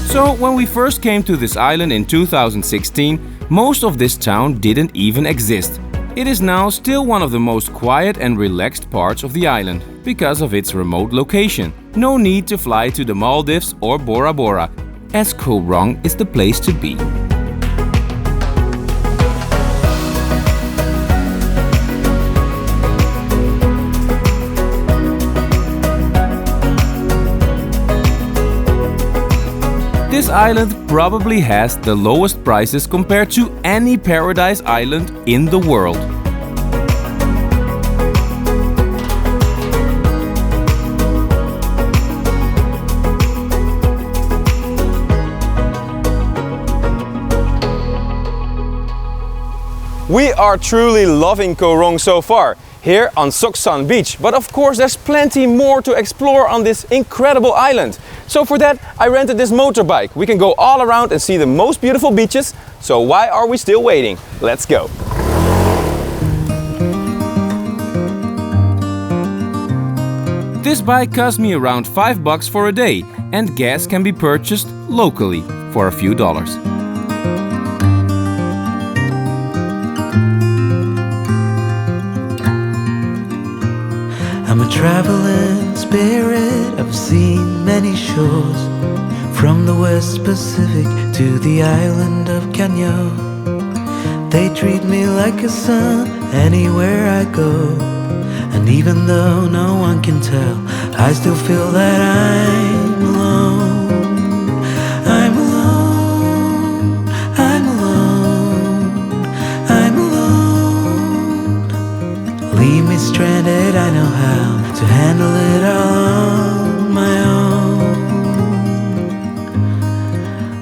Speaker 2: So when we first came to this island in 2016, most of this town didn't even exist. It is now still one of the most quiet and relaxed parts of the island because of its remote location. No need to fly to the Maldives or Bora Bora, as Koh Rong is the place to be. This island probably has the lowest prices compared to any paradise island in the world.
Speaker 1: We are truly loving Koh Rong so far, here on Sok San Beach. But of course there's plenty more to explore on this incredible island. So for that I rented this motorbike. We can go all around and see the most beautiful beaches. So why are we still waiting? Let's go.
Speaker 2: This bike cost me around 5 bucks for a day, and gas can be purchased locally for a few dollars.
Speaker 3: I'm a traveling spirit, I've seen many shores, from the West Pacific to the island of Kenya. They treat me like a son anywhere I go, and even though no one can tell, I still feel that I'm alone. I'm alone, I'm alone, I'm alone. Leave me stranded, I know how to handle it all on my own.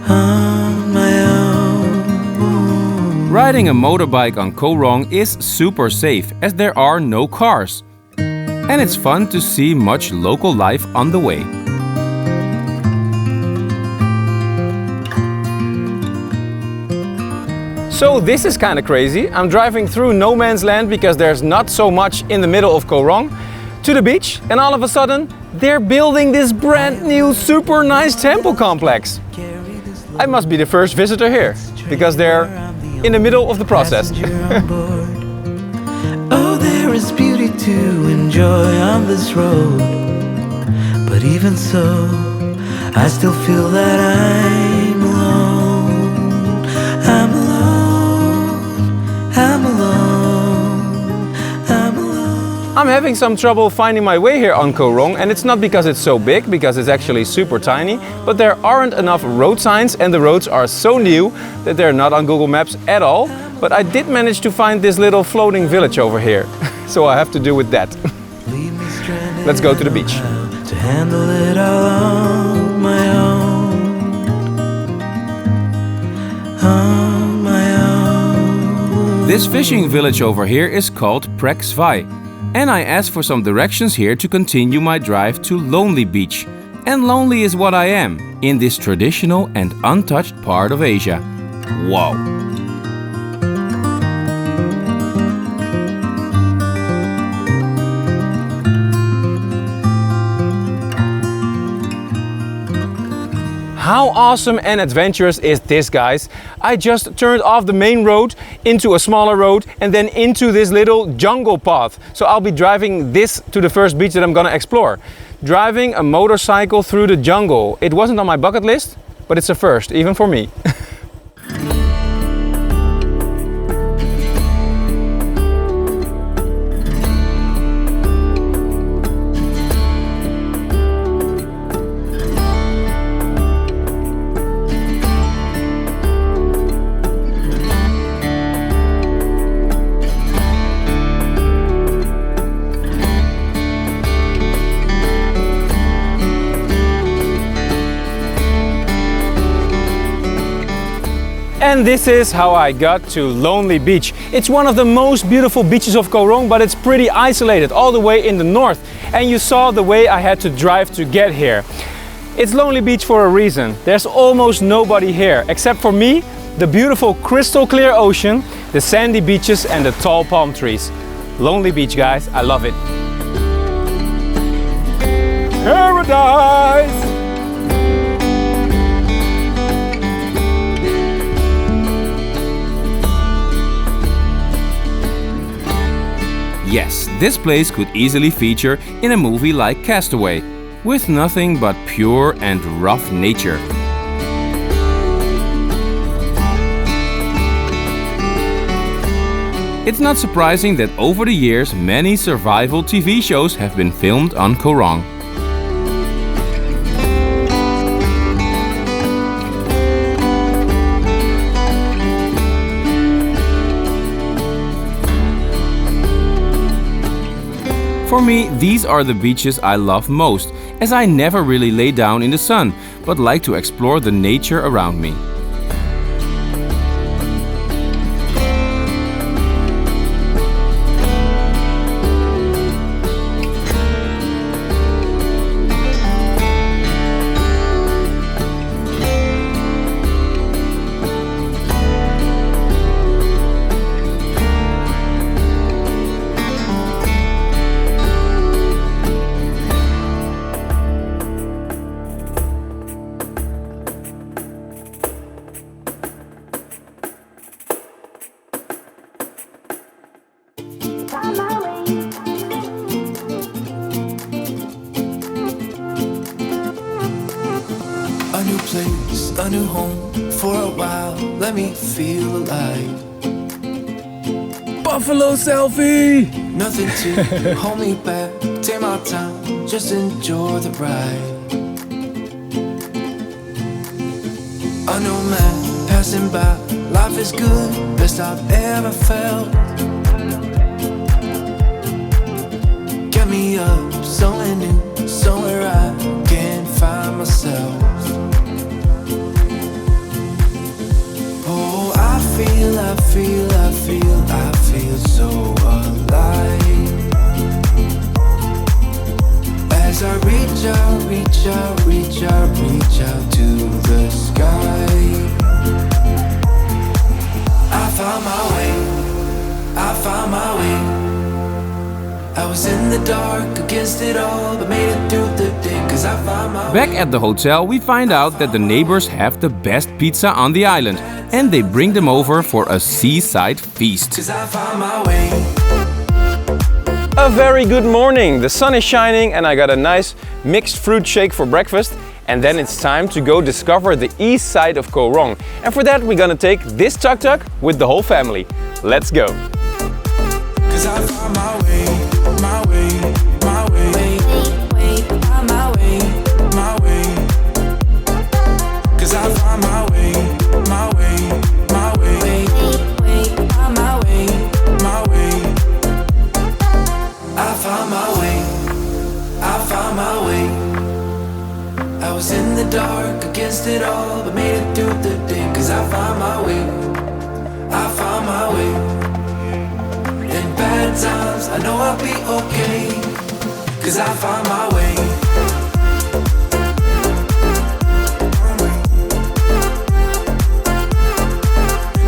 Speaker 3: On my own.
Speaker 2: Riding a motorbike on Koh Rong is super safe as there are no cars. And it's fun to see much local life on the way.
Speaker 1: So this is kind of crazy. I'm driving through no man's land because there's not so much in the middle of Koh Rong to the beach, and all of a sudden they're building this brand new super nice temple complex. I must be the first visitor here because they're in the middle of the process.
Speaker 3: Oh, there is beauty to enjoy on this road, but even so, I still feel that I'm alone. I'm alone, I'm alone, I'm alone.
Speaker 1: I'm having some trouble finding my way here on Koh Rong, and it's not because it's so big, because it's actually super tiny, but there aren't enough road signs and the roads are so new that they're not on Google Maps at all. But I did manage to find this little floating village over here, so I have to do with that. Let's go to the beach.
Speaker 3: To handle it all on my own. On my own.
Speaker 2: This fishing village over here is called Prek Svai, and I asked for some directions here to continue my drive to Lonely Beach. And lonely is what I am in this traditional and untouched part of Asia. Wow!
Speaker 1: How awesome and adventurous is this, guys? I just turned off the main road into a smaller road and then into this little jungle path. So I'll be driving this to the first beach that I'm gonna explore. Driving a motorcycle through the jungle. It wasn't on my bucket list, but it's a first, even for me. And this is how I got to Lonely Beach. It's one of the most beautiful beaches of Koh Rong, but it's pretty isolated, all the way in the north. And you saw the way I had to drive to get here. It's Lonely Beach for a reason. There's almost nobody here, except for me, the beautiful crystal clear ocean, the sandy beaches and the tall palm trees. Lonely Beach, guys, I love it. Paradise!
Speaker 2: Yes, this place could easily feature in a movie like Castaway, with nothing but pure and rough nature. It's not surprising that over the years many survival TV shows have been filmed on Koh Rong. For me, these are the beaches I love most, as I never really lay down in the sun, but like to explore the nature around me.
Speaker 3: A new home for a while, let me feel alive.
Speaker 2: Buffalo selfie!
Speaker 3: Nothing to hold me back, take my time, just enjoy the ride. A new man passing by, life is good, best I've ever felt. Get me up, somewhere new, somewhere I can find myself. I feel so alive. As I reach out to the sky. I found my way. I was in the dark against it all, but made it through the day, 'cause I found my way.
Speaker 2: Back at the hotel, we find out that the neighbors have the best pizza on the island, and they bring them over for a seaside feast.
Speaker 3: 'Cause I found my way.
Speaker 1: A very good morning. The sun is shining and I got a nice mixed fruit shake for breakfast. And then it's time to go discover the east side of Koh Rong. And for that we're gonna take this tuk-tuk with the whole family. Let's go.
Speaker 3: 'Cause I found my way, my way, my way. Found my way, my way. 'Cause I found my way, my way, my way. Found my way, my way. I found my way, I found my way. I was in the dark against it all, but made it through the day. 'Cause I found my way, I found my way. In bad times, I know I'll be okay. 'Cause I found my way.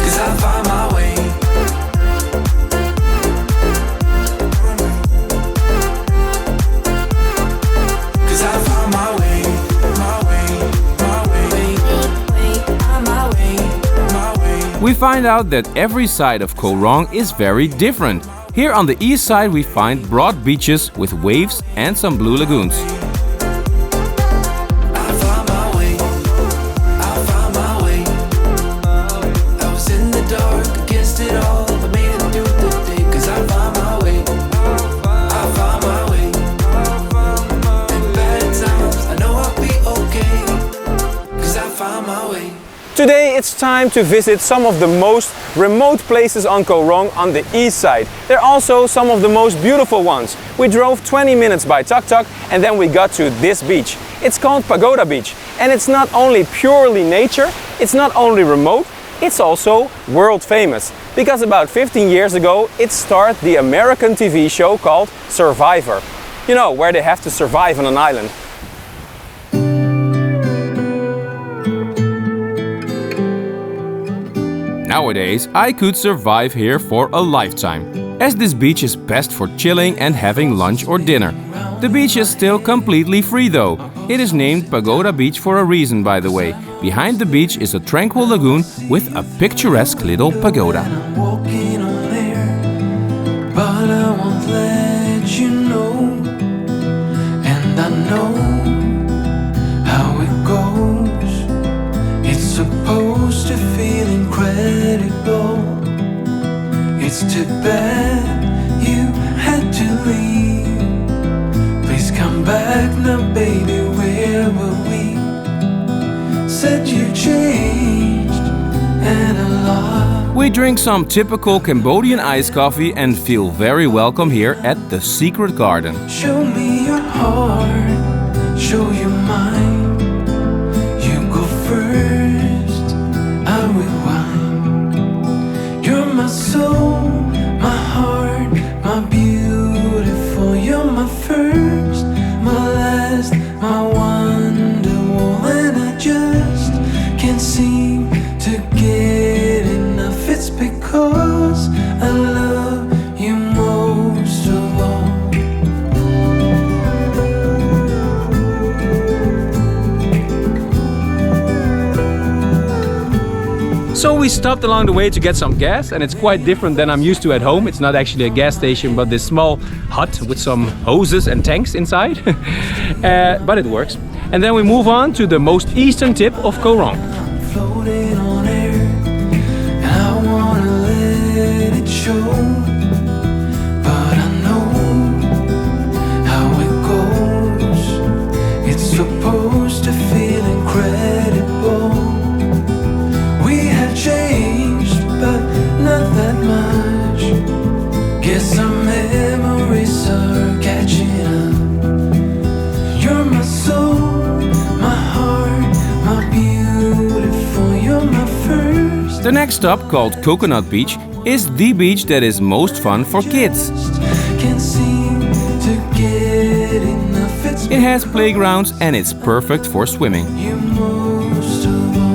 Speaker 3: 'Cause I found my way. 'Cause I found my way, my way, my way.
Speaker 2: We find out that every side of Koh Rong is very different. Here on the east side we find broad beaches with waves and some blue lagoons.
Speaker 1: Today it's time to visit some of the most remote places on Koh Rong on the east side. They're also some of the most beautiful ones. We drove 20 minutes by tuk-tuk and then we got to this beach. It's called Pagoda Beach and it's not only purely nature, it's not only remote, it's also world famous. Because about 15 years ago it starred the American TV show called Survivor. You know, where they have to survive on an island.
Speaker 2: Nowadays, I could survive here for a lifetime, as this beach is best for chilling and having lunch or dinner. The beach is still completely free though. It is named Pagoda Beach for a reason, by the way. Behind the beach is a tranquil lagoon with a picturesque little pagoda.
Speaker 3: I'm walking on air, but I won't let you know. And I know how it goes. It's supposed to feel incredible. It's too bad you had to leave. Please come back now, baby, where were we? Said you changed and a lot.
Speaker 2: We drink some typical Cambodian iced coffee and feel very welcome here at the Secret Garden.
Speaker 3: Show me your heart, show you mine. You go first, I will whine. You're my soul, my heart, my beautiful. You're my first, my last, my wonderful. And I just can't seem to get enough. It's because I love you most of all.
Speaker 1: So we stopped along the way to get some gas, and it's quite different than I'm used to at home. It's not actually a gas station, but this small hut with some hoses and tanks inside. But it works. And then we move on to the most eastern tip of Koh Rong.
Speaker 3: Floating on air, and I wanna let it show. But I know how it goes. It's supposed to feel incredible. We have changed, but not that much. Guess our memories are catching up. You're my soul, my heart, my beautiful. You're my first.
Speaker 2: The next stop, called Coconut Beach, is the beach that is most fun for kids.
Speaker 3: Can't seem to get enough. It's
Speaker 2: It has playgrounds and it's perfect for swimming.
Speaker 3: you most of all.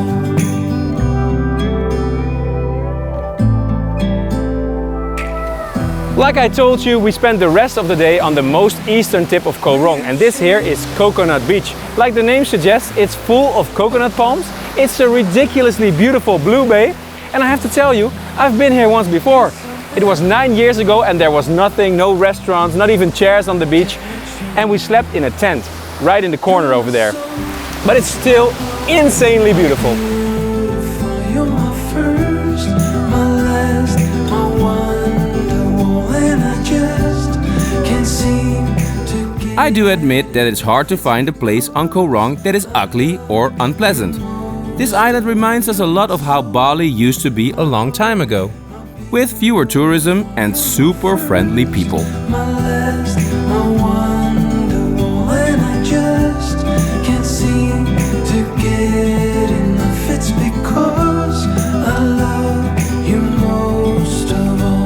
Speaker 1: Like I told you, we spent the rest of the day on the most eastern tip of Koh Rong, and this here is Coconut Beach. Like the name suggests, it's full of coconut palms. It's a ridiculously beautiful blue bay, and I have to tell you, I've been here once before. It was 9 years ago and there was nothing, no restaurants, not even chairs on the beach, and we slept in a tent right in the corner over there. But it's still insanely beautiful.
Speaker 3: You're my first, my last, my wonderful, and I just can't seem to get.
Speaker 2: I do admit that it's hard to find a place on Koh Rong that is ugly or unpleasant. This island reminds us a lot of how Bali used to be a long time ago, with fewer tourism and super friendly people.
Speaker 3: My last, my wonderful, and I just can't seem to get enough. It's because I love you most of all.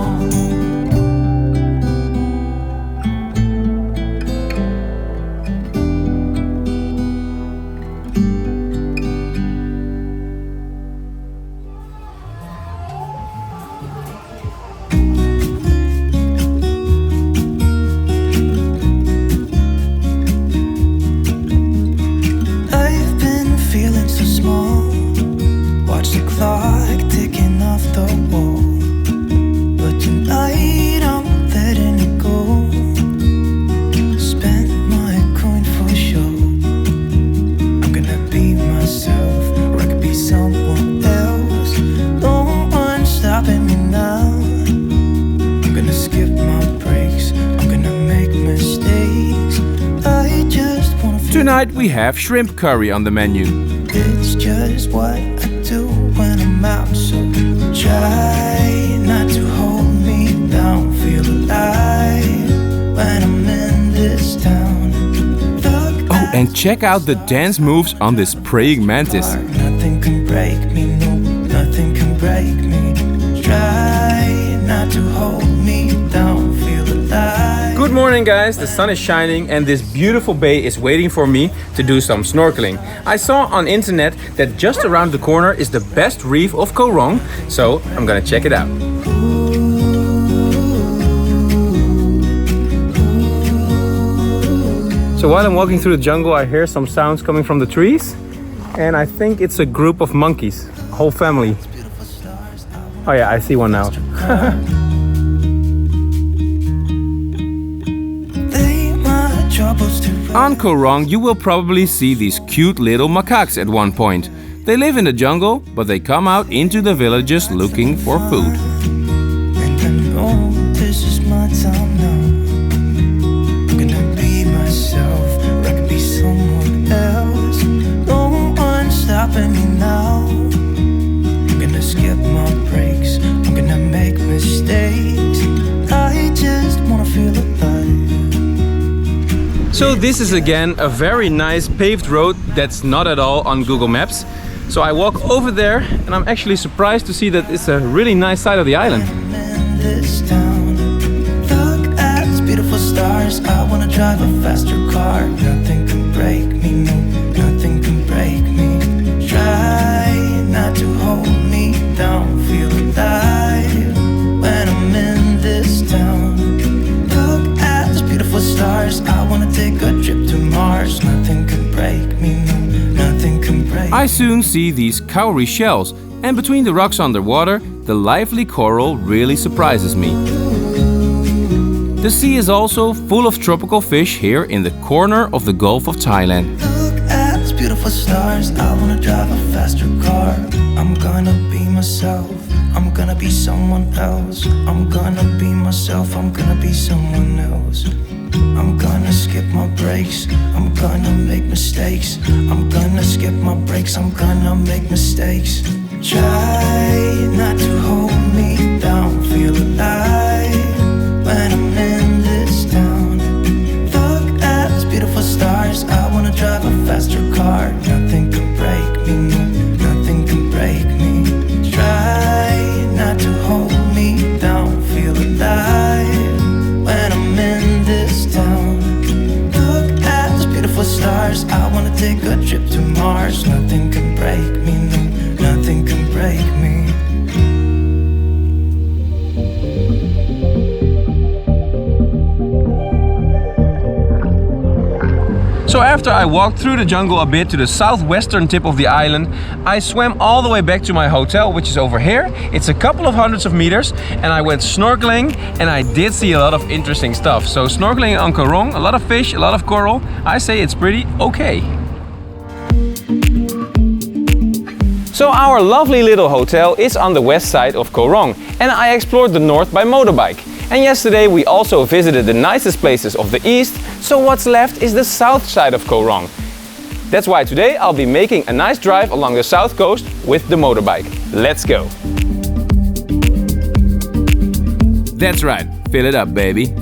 Speaker 2: Tonight we have shrimp curry on the menu.
Speaker 3: It's just what I do when I'm out, so try not to hold me down. Feel alive when I'm in this town.
Speaker 2: Oh, and check out the dance moves on this praying mantis.
Speaker 3: Nothing can break me, no, nothing can break me. Try not to hold me down. Feel alive.
Speaker 1: Good morning guys, the sun is shining and this beautiful bay is waiting for me to do some snorkeling. I saw on internet that just around the corner is the best reef of Koh Rong, so I'm gonna check it out. So while I'm walking through the jungle, I hear some sounds coming from the trees, and I think it's a group of monkeys, a whole family. Oh yeah, I see one now.
Speaker 2: On Koh Rong, you will probably see these cute little macaques at one point. They live in the jungle, but they come out into the villages looking for food.
Speaker 3: And I know this is my time now. I'm gonna be myself, or I could be someone else. No one's stopping me now. I'm gonna skip my breaks, I'm gonna make mistakes. I just wanna feel alive.
Speaker 1: So this is again a very nice paved road that's not at all on Google Maps. So I walk over there and I'm actually surprised to see that it's a really nice side of the island.
Speaker 3: I'm in this town. Look at these beautiful stars. I wanna drive a faster car. Nothing can break me, no, nothing can break me. Try not to hold me down. Feel alive when I'm in this town. Look at these beautiful stars. I wanna take a trip to Mars. Nothing can break me, no, nothing can break me.
Speaker 2: I soon see these cowrie shells, and between the rocks underwater, the lively coral really surprises me. The sea is also full of tropical fish here in the corner of the Gulf of Thailand.
Speaker 3: Look at these beautiful stars. I wanna drive a faster car. I'm gonna be myself. I'm gonna be someone else. I'm gonna be myself. I'm gonna be someone else. I'm gonna skip my breaks. I'm gonna make mistakes. I'm gonna skip my breaks. I'm gonna make mistakes. Try not to hold me down. Feel alive when I'm in this town. Look at these beautiful stars. I wanna drive a faster car. Nothing can break me, no, nothing can break me. Try not to hold me down. Feel alive when I'm in this town. Look at these beautiful stars. I wanna take a trip to Mars. Nothing can break me, no, nothing can break me.
Speaker 1: So after I walked through the jungle a bit to the southwestern tip of the island, I swam all the way back to my hotel, which is over here. It's a couple of hundreds of meters, and I went snorkeling, and I did see a lot of interesting stuff. So snorkeling on Koh Rong, a lot of fish, a lot of coral. I say it's pretty okay. So our lovely little hotel is on the west side of Koh Rong, and I explored the north by motorbike. And yesterday we also visited the nicest places of the east, so what's left is the south side of Koh Rong. That's why today I'll be making a nice drive along the south coast with the motorbike. Let's go!
Speaker 2: That's right, fill it up, baby.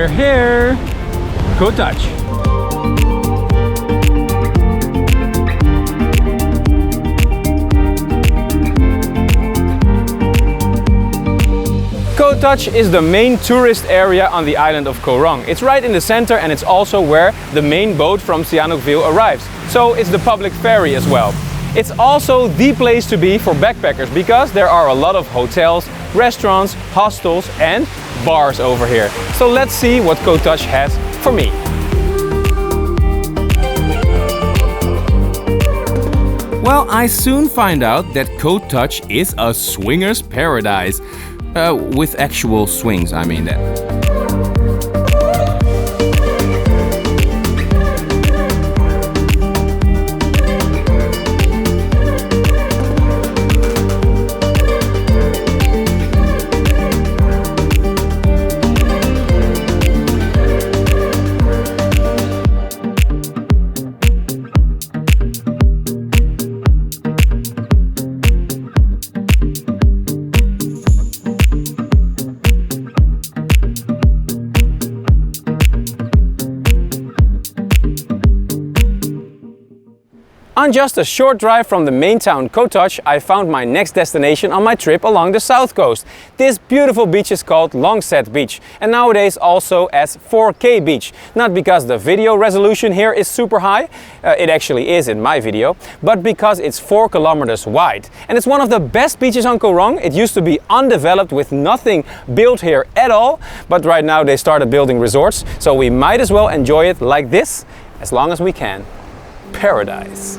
Speaker 1: We're here! Koh Touch. Koh Touch is the main tourist area on the island of Koh Rong. It's right in the center and it's also where the main boat from Sihanoukville arrives. So it's the public ferry as well. It's also the place to be for backpackers because there are a lot of hotels, restaurants, hostels and bars over here. So let's see what Koh Touch has for me.
Speaker 2: Well, I soon find out that Koh Touch is a swinger's paradise. With actual swings, I mean that.
Speaker 1: On just a short drive from the main town Koh Touch, I found my next destination on my trip along the south coast. This beautiful beach is called Long Set Beach and nowadays also as 4K Beach. Not because the video resolution here is super high, it actually is in my video, but because it's 4 kilometers wide. And it's one of the best beaches on Koh Rong. It used to be undeveloped with nothing built here at all, but right now they started building resorts, so we might as well enjoy it like this as long as we can. Paradise.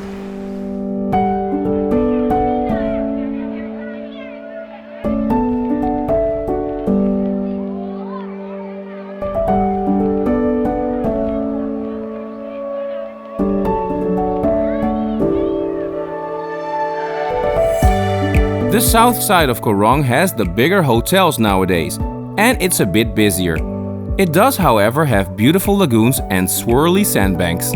Speaker 2: The south side of Koh Rong has the bigger hotels nowadays, and it's a bit busier. It does, however, have beautiful lagoons and swirly sandbanks.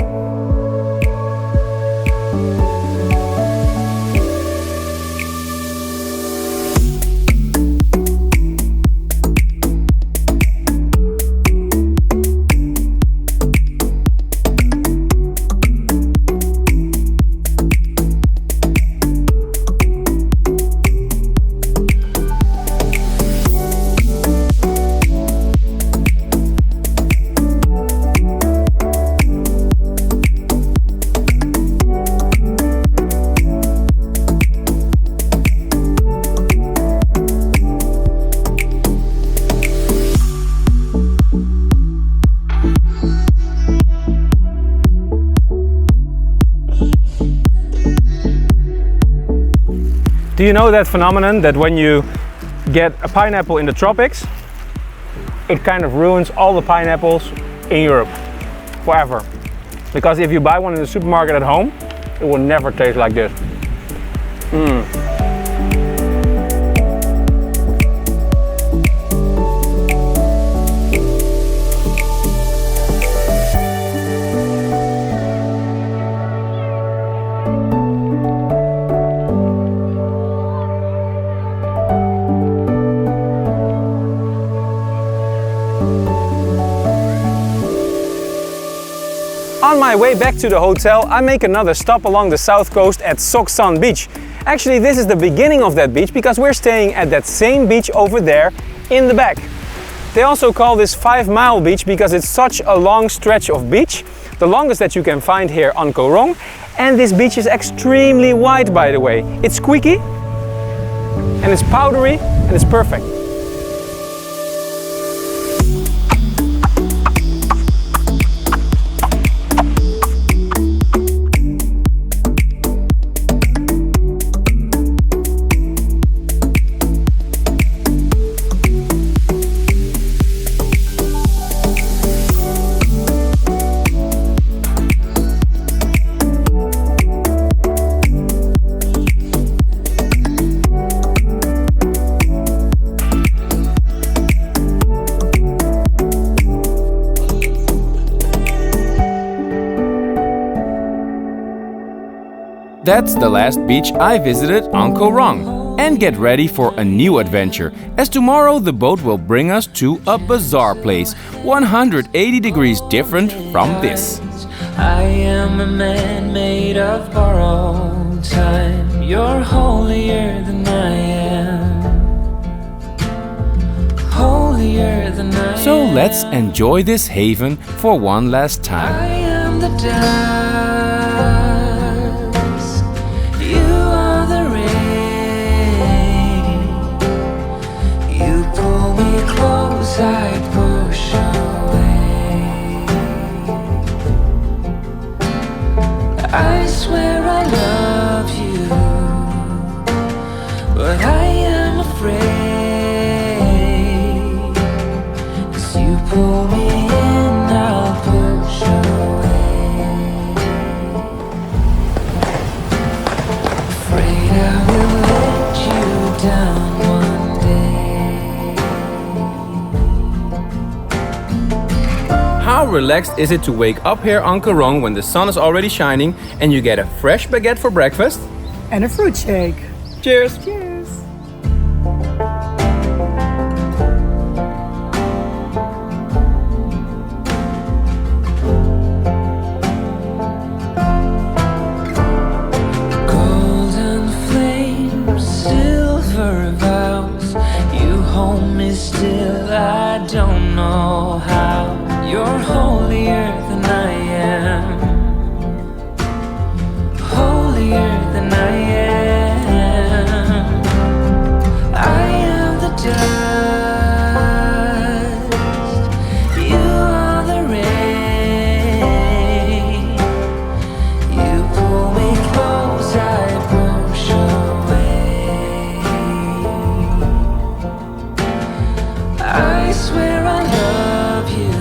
Speaker 1: Do you know that phenomenon that when you get a pineapple in the tropics, it kind of ruins all the pineapples in Europe forever? Because if you buy one in the supermarket at home, it will never taste like this. On my way back to the hotel, I make another stop along the south coast at Sok San Beach. Actually, this is the beginning of that beach because we're staying at that same beach over there in the back. They also call this 5-mile beach because it's such a long stretch of beach, the longest that you can find here on Koh Rong. And this beach is extremely wide, by the way. It's squeaky and it's powdery and it's perfect.
Speaker 2: That's the last beach I visited on Koh Rong. and get ready for a new adventure, as tomorrow the boat will bring us to a bizarre place, 180 degrees different from this.
Speaker 3: I am a man made of borrowed time. You're holier than I am. Holier than I am.
Speaker 2: So let's enjoy this haven for one last time.
Speaker 3: I am the dust. You are the rain. You pull me close, I push away. I swear I love you, but I am afraid. As you pull me in, I'll push away. Afraid I will let you down one day.
Speaker 2: How relaxed is it to wake up here on Koh Rong when the sun is already shining and you get a fresh baguette for breakfast?
Speaker 4: And a fruit shake.
Speaker 2: Cheers!
Speaker 4: Cheers.
Speaker 3: Golden flames, silver vows. You hold me still, I don't know how. You're holier than I am. Holier than I am. I am the dust. You are the rain. You pull me close, I push away. I swear I love you.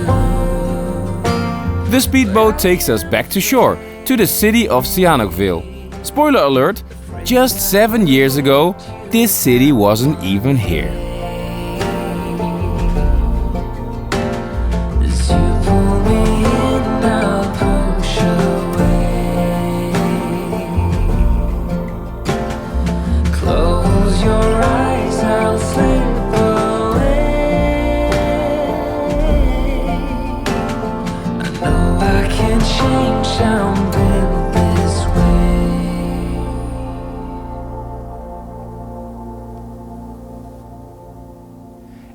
Speaker 2: The speedboat takes us back to shore, to the city of Sihanoukville. Spoiler alert, just 7 years ago, this city wasn't even here.
Speaker 3: As you pull me in, I'll push away. Close your eyes, I'll slip away. I know I can change, I'm built this way.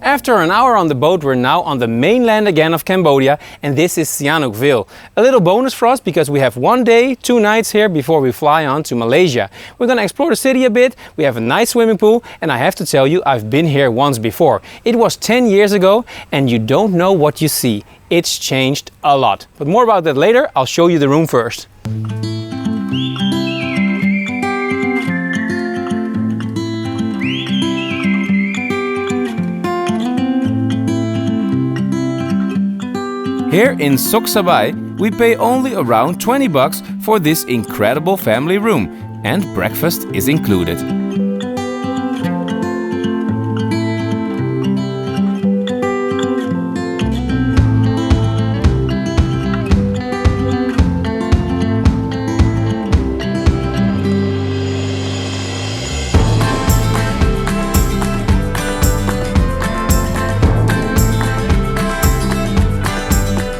Speaker 1: After an hour on the boat, we're now on the mainland again of Cambodia, and this is Sihanoukville. A little bonus for us because we have 1 day, 2 nights here before we fly on to Malaysia. We're gonna explore the city a bit, we have a nice swimming pool, and I have to tell you, I've been here once before. It was 10 years ago, and you don't know what you see. It's changed a lot. But more about that later, I'll show you the room first.
Speaker 2: Here in Sok Sabai, we pay only around 20 bucks for this incredible family room, and breakfast is included.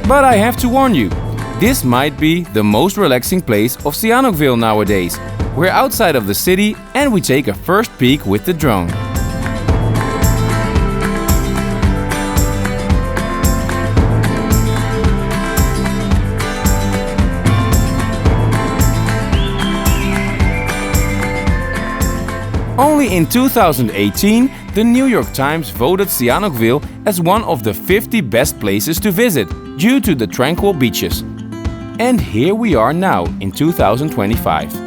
Speaker 2: But I have to warn you, this might be the most relaxing place of Sihanoukville nowadays. We're outside of the city and we take a first peek with the drone. Only in 2018, the New York Times voted Sihanoukville as one of the 50 best places to visit due to the tranquil beaches. And here we are now in 2025.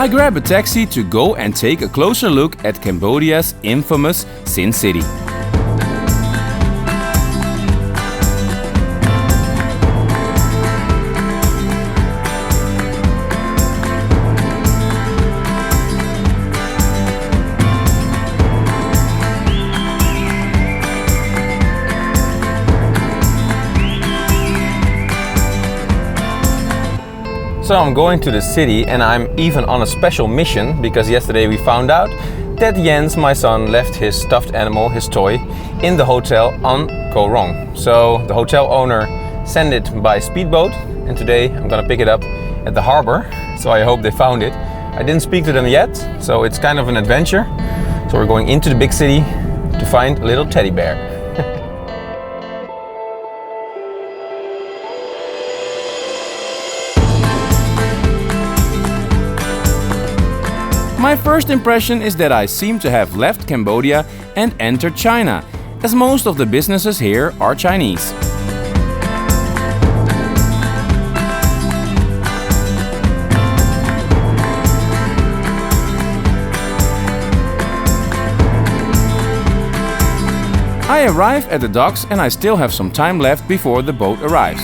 Speaker 2: I grab a taxi to go and take a closer look at Cambodia's infamous Sin City.
Speaker 1: So I'm going to the city and I'm even on a special mission because yesterday we found out that Jens, my son, left his stuffed animal, his toy, in the hotel on Koh Rong. So the hotel owner sent it by speedboat and today I'm gonna pick it up at the harbor. So I hope they found it. I didn't speak to them yet, so it's kind of an adventure. So we're going into the big city to find a little teddy bear.
Speaker 2: My first impression is that I seem to have left Cambodia and entered China, as most of the businesses here are Chinese. I arrive at the docks and I still have some time left before the boat arrives.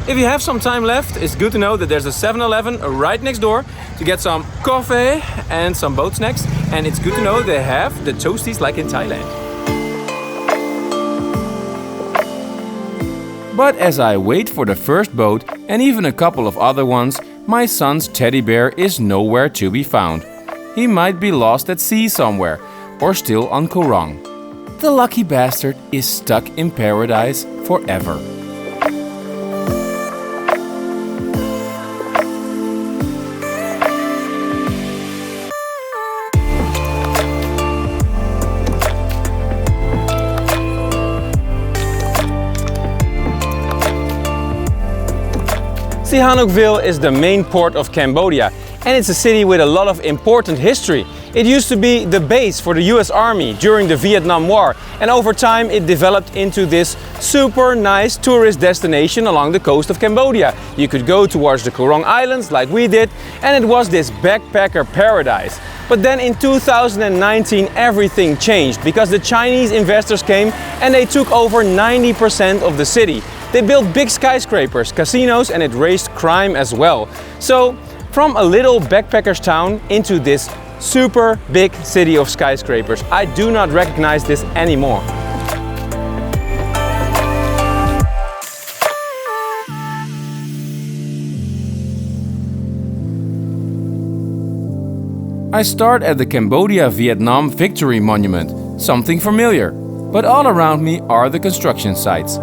Speaker 1: If you have some time left, it's good to know that there's a 7-Eleven right next door to get some coffee and some boat snacks. And it's good to know they have the toasties like in Thailand.
Speaker 2: But as I wait for the first boat and even a couple of other ones, my son's teddy bear is nowhere to be found. He might be lost at sea somewhere or still on Koh Rong. The lucky bastard is stuck in paradise forever.
Speaker 1: Sihanoukville is the main port of Cambodia and it's a city with a lot of important history. It used to be the base for the US Army during the Vietnam War and over time it developed into this super nice tourist destination along the coast of Cambodia. You could go towards the Koh Rong Islands like we did and it was this backpacker paradise. But then in 2019 everything changed because the Chinese investors came and they took over 90% of the city. They built big skyscrapers, casinos, and it raised crime as well. So, from a little backpackers town into this super big city of skyscrapers, I do not recognize this anymore.
Speaker 2: I start at the Cambodia-Vietnam Victory Monument, something familiar, but all around me are the construction sites.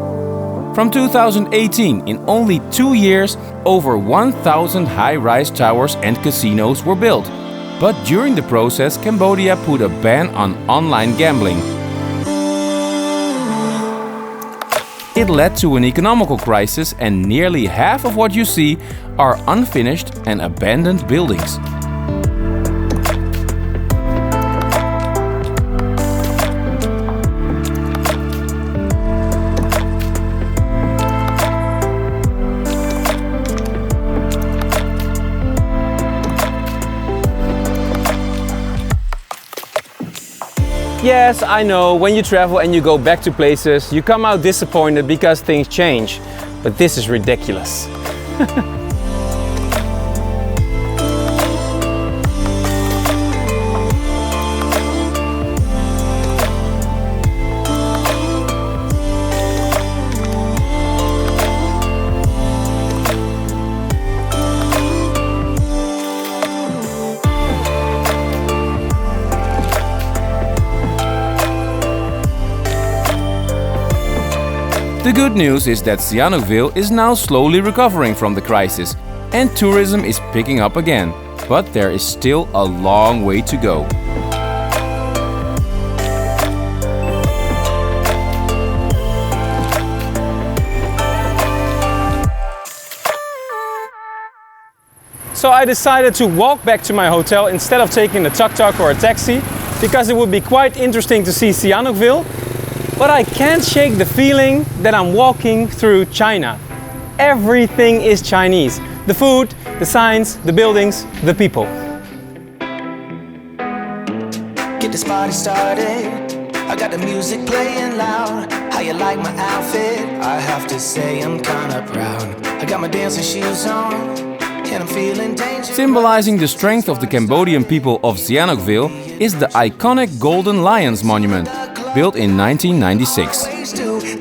Speaker 2: From 2018, in only 2 years, over 1,000 high-rise towers and casinos were built. But during the process, Cambodia put a ban on online gambling. It led to an economical crisis and nearly half of what you see are unfinished and abandoned buildings.
Speaker 1: Yes, I know, when you travel and you go back to places, you come out disappointed because things change. But this is ridiculous.
Speaker 2: The good news is that Sihanoukville is now slowly recovering from the crisis and tourism is picking up again, but there is still a long way to go.
Speaker 1: So I decided to walk back to my hotel instead of taking a tuk-tuk or a taxi because it would be quite interesting to see Sihanoukville. But I can't shake the feeling that I'm walking through China. Everything is Chinese. The food, the signs, the buildings, the people.
Speaker 3: Get this party started. I got the music playing loud. How you like my outfit? I have to say I'm kinda proud. I got my dancing shoes on and I'm feeling dangerous.
Speaker 2: Symbolizing the strength of the Cambodian people of Sihanoukville is the iconic Golden Lions Monument. built in 1996.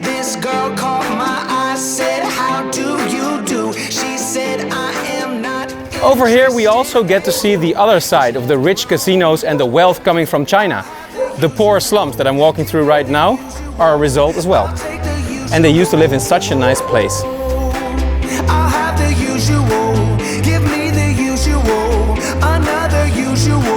Speaker 3: This girl caught my eye, said, "How do you do?" She said, "I am not."
Speaker 1: Over here we also get to see the other side of the rich casinos and the wealth coming from China. The poor slums that I'm walking through right now are a result as well. And they used to live in such a nice place.
Speaker 3: I'll have the usual. Give me the usual. Another usual.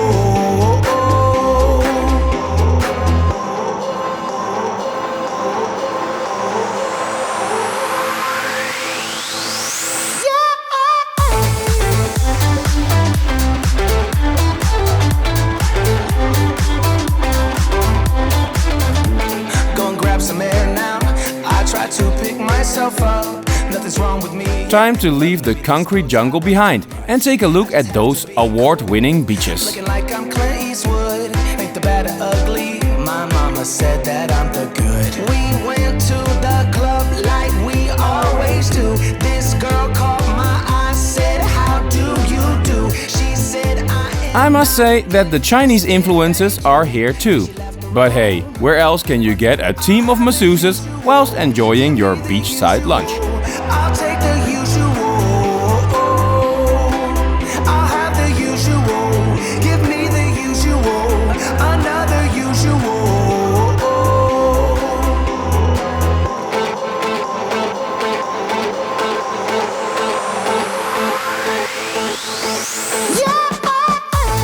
Speaker 2: Time to leave the concrete jungle behind and take a look at those award-winning beaches.
Speaker 3: Looking like I'm Clint Eastwood, ain't the bad or ugly. My mama said that I'm the good. We went to the club like we always do. This girl caught my eye, said, "How do you do?" She said,
Speaker 2: I must say that the Chinese influences are here too. But hey, where else can you get a team of masseuses whilst enjoying your beachside lunch?
Speaker 3: I'll take the usual. I'll have the usual. Give me the usual. Another usual.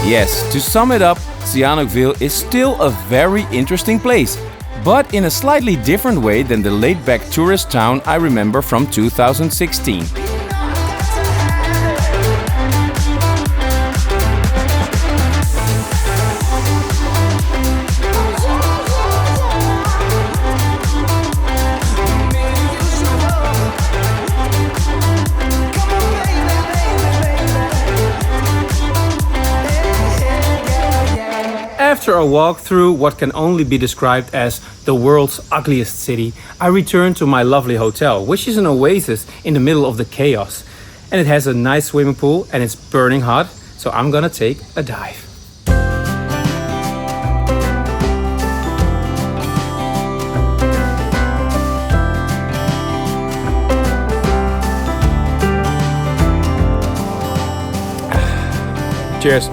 Speaker 2: Yes, to sum it up, Sihanoukville is still a very interesting place, but in a slightly different way than the laid-back tourist town I remember from 2016.
Speaker 1: After a walk through what can only be described as the world's ugliest city, I returned to my lovely hotel, which is an oasis in the middle of the chaos. And it has a nice swimming pool and it's burning hot, so I'm gonna take a dive. Cheers.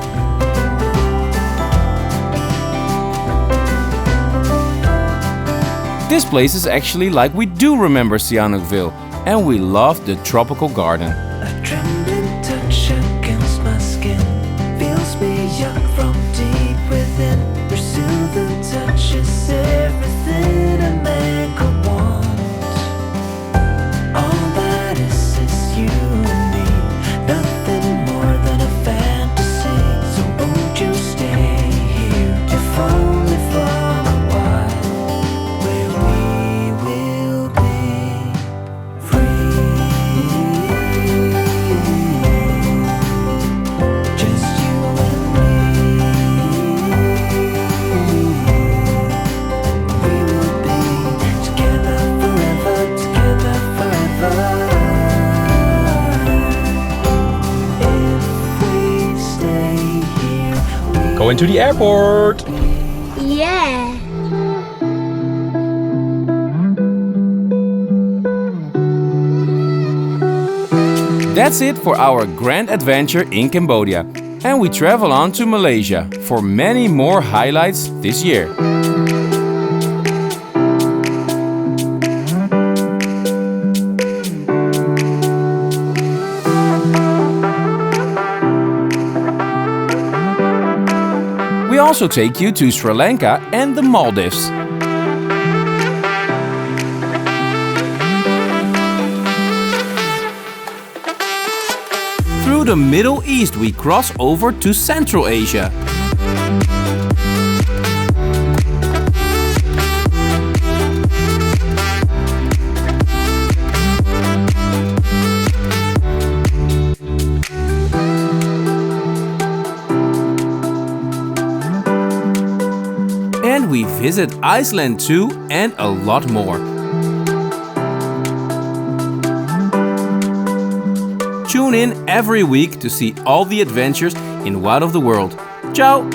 Speaker 2: This place is actually like we do remember Sihanoukville, and we love the tropical garden.
Speaker 3: A trembling touch against my skin feels me young from deep within. Your soothing touch is everything a man could want. All that is you and me, nothing more than a fantasy. So won't you stay here, if only for a while, where we will be free. Just you and me. We will be together forever, together forever. If we stay here,
Speaker 1: Going to the airport!
Speaker 4: Yeah.
Speaker 2: That's it for our grand adventure in Cambodia. And we travel on to Malaysia for many more highlights this year. We also take you to Sri Lanka and the Maldives. Through the Middle East we cross over to Central Asia. And we visit Iceland too, and a lot more. Tune in every week to see all the adventures in Wout of the World. Ciao!